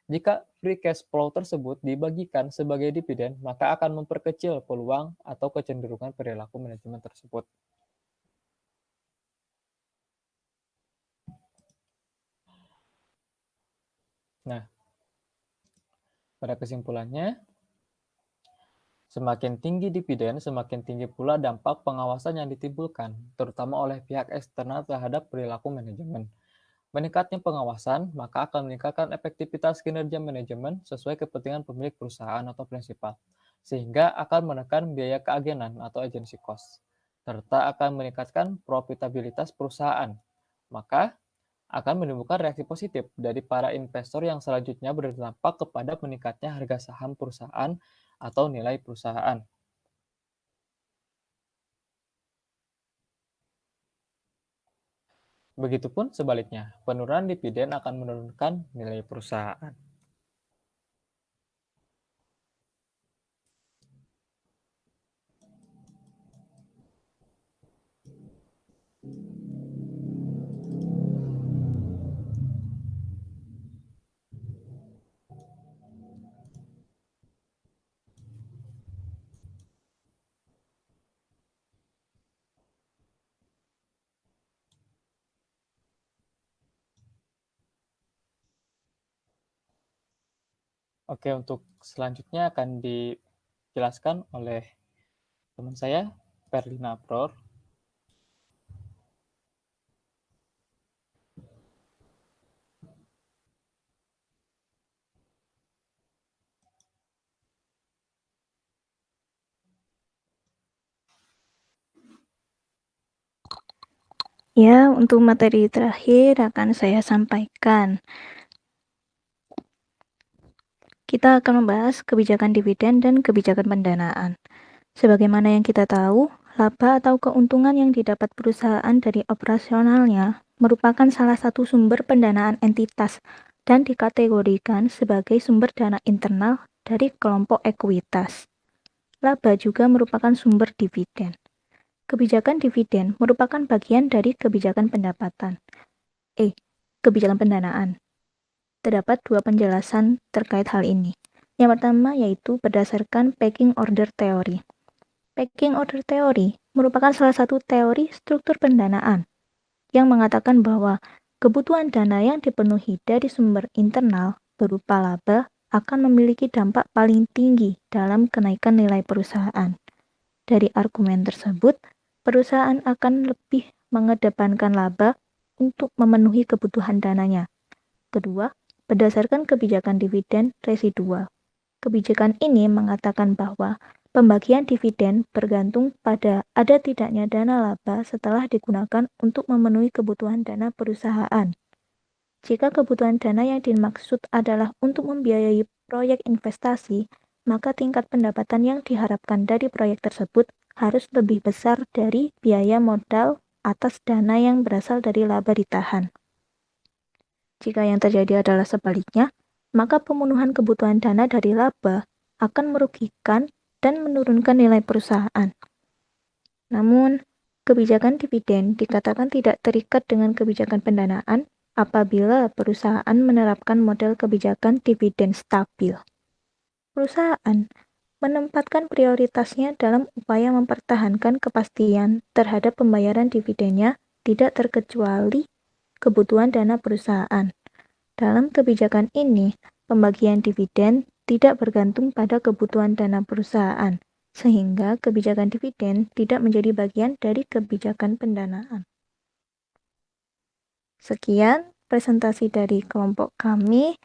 Jika free cash flow tersebut dibagikan sebagai dividen, maka akan memperkecil peluang atau kecenderungan perilaku manajemen tersebut. Nah, pada kesimpulannya, semakin tinggi dividen, semakin tinggi pula dampak pengawasan yang ditimbulkan, terutama oleh pihak eksternal terhadap perilaku manajemen. Meningkatnya pengawasan, maka akan meningkatkan efektivitas kinerja manajemen sesuai kepentingan pemilik perusahaan atau prinsipal, sehingga akan menekan biaya keagenan atau agency cost, serta akan meningkatkan profitabilitas perusahaan. Maka, akan menimbulkan reaksi positif dari para investor yang selanjutnya berdampak kepada meningkatnya harga saham perusahaan atau nilai perusahaan. Begitupun sebaliknya, penurunan dividen akan menurunkan nilai perusahaan. Oke, untuk selanjutnya akan dijelaskan oleh teman saya, Perlina Pror. Ya, untuk materi terakhir akan saya sampaikan. Kita akan membahas kebijakan dividen dan kebijakan pendanaan. Sebagaimana yang kita tahu, laba atau keuntungan yang didapat perusahaan dari operasionalnya merupakan salah satu sumber pendanaan entitas dan dikategorikan sebagai sumber dana internal dari kelompok ekuitas. Laba juga merupakan sumber dividen. Kebijakan dividen merupakan bagian dari kebijakan pendapatan. Kebijakan pendanaan. Terdapat dua penjelasan terkait hal ini. Yang pertama yaitu berdasarkan pecking order theory. Pecking order theory merupakan salah satu teori struktur pendanaan yang mengatakan bahwa kebutuhan dana yang dipenuhi dari sumber internal berupa laba akan memiliki dampak paling tinggi dalam kenaikan nilai perusahaan. Dari argumen tersebut, perusahaan akan lebih mengedepankan laba untuk memenuhi kebutuhan dananya. Kedua, berdasarkan kebijakan dividen residual. Kebijakan ini mengatakan bahwa pembagian dividen bergantung pada ada tidaknya dana laba setelah digunakan untuk memenuhi kebutuhan dana perusahaan. Jika kebutuhan dana yang dimaksud adalah untuk membiayai proyek investasi, maka tingkat pendapatan yang diharapkan dari proyek tersebut harus lebih besar dari biaya modal atas dana yang berasal dari laba ditahan. Jika yang terjadi adalah sebaliknya, maka pemenuhan kebutuhan dana dari laba akan merugikan dan menurunkan nilai perusahaan. Namun, kebijakan dividen dikatakan tidak terikat dengan kebijakan pendanaan apabila perusahaan menerapkan model kebijakan dividen stabil. Perusahaan menempatkan prioritasnya dalam upaya mempertahankan kepastian terhadap pembayaran dividennya tidak terkecuali kebutuhan dana perusahaan. Dalam kebijakan ini, pembagian dividen tidak bergantung pada kebutuhan dana perusahaan, sehingga kebijakan dividen tidak menjadi bagian dari kebijakan pendanaan. Sekian presentasi dari kelompok kami.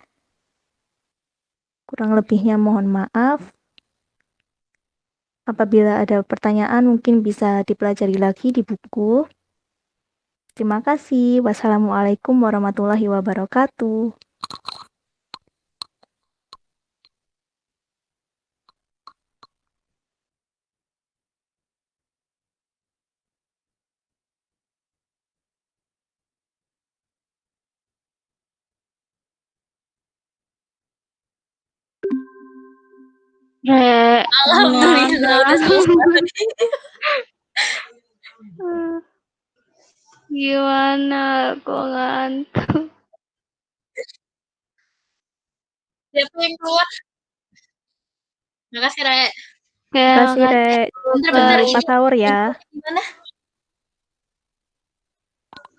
Kurang lebihnya mohon maaf. Apabila ada pertanyaan mungkin bisa dipelajari lagi di buku. Terima kasih. Wassalamualaikum warahmatullahi wabarakatuh. Alhamdulillah udah selesai. Gimana? Kok ngantuk? Siapa yang keluar? Makasih, Re. Makasih, Re. Bentar, Jangan bentar. lupa Ini sahur ya. gimana?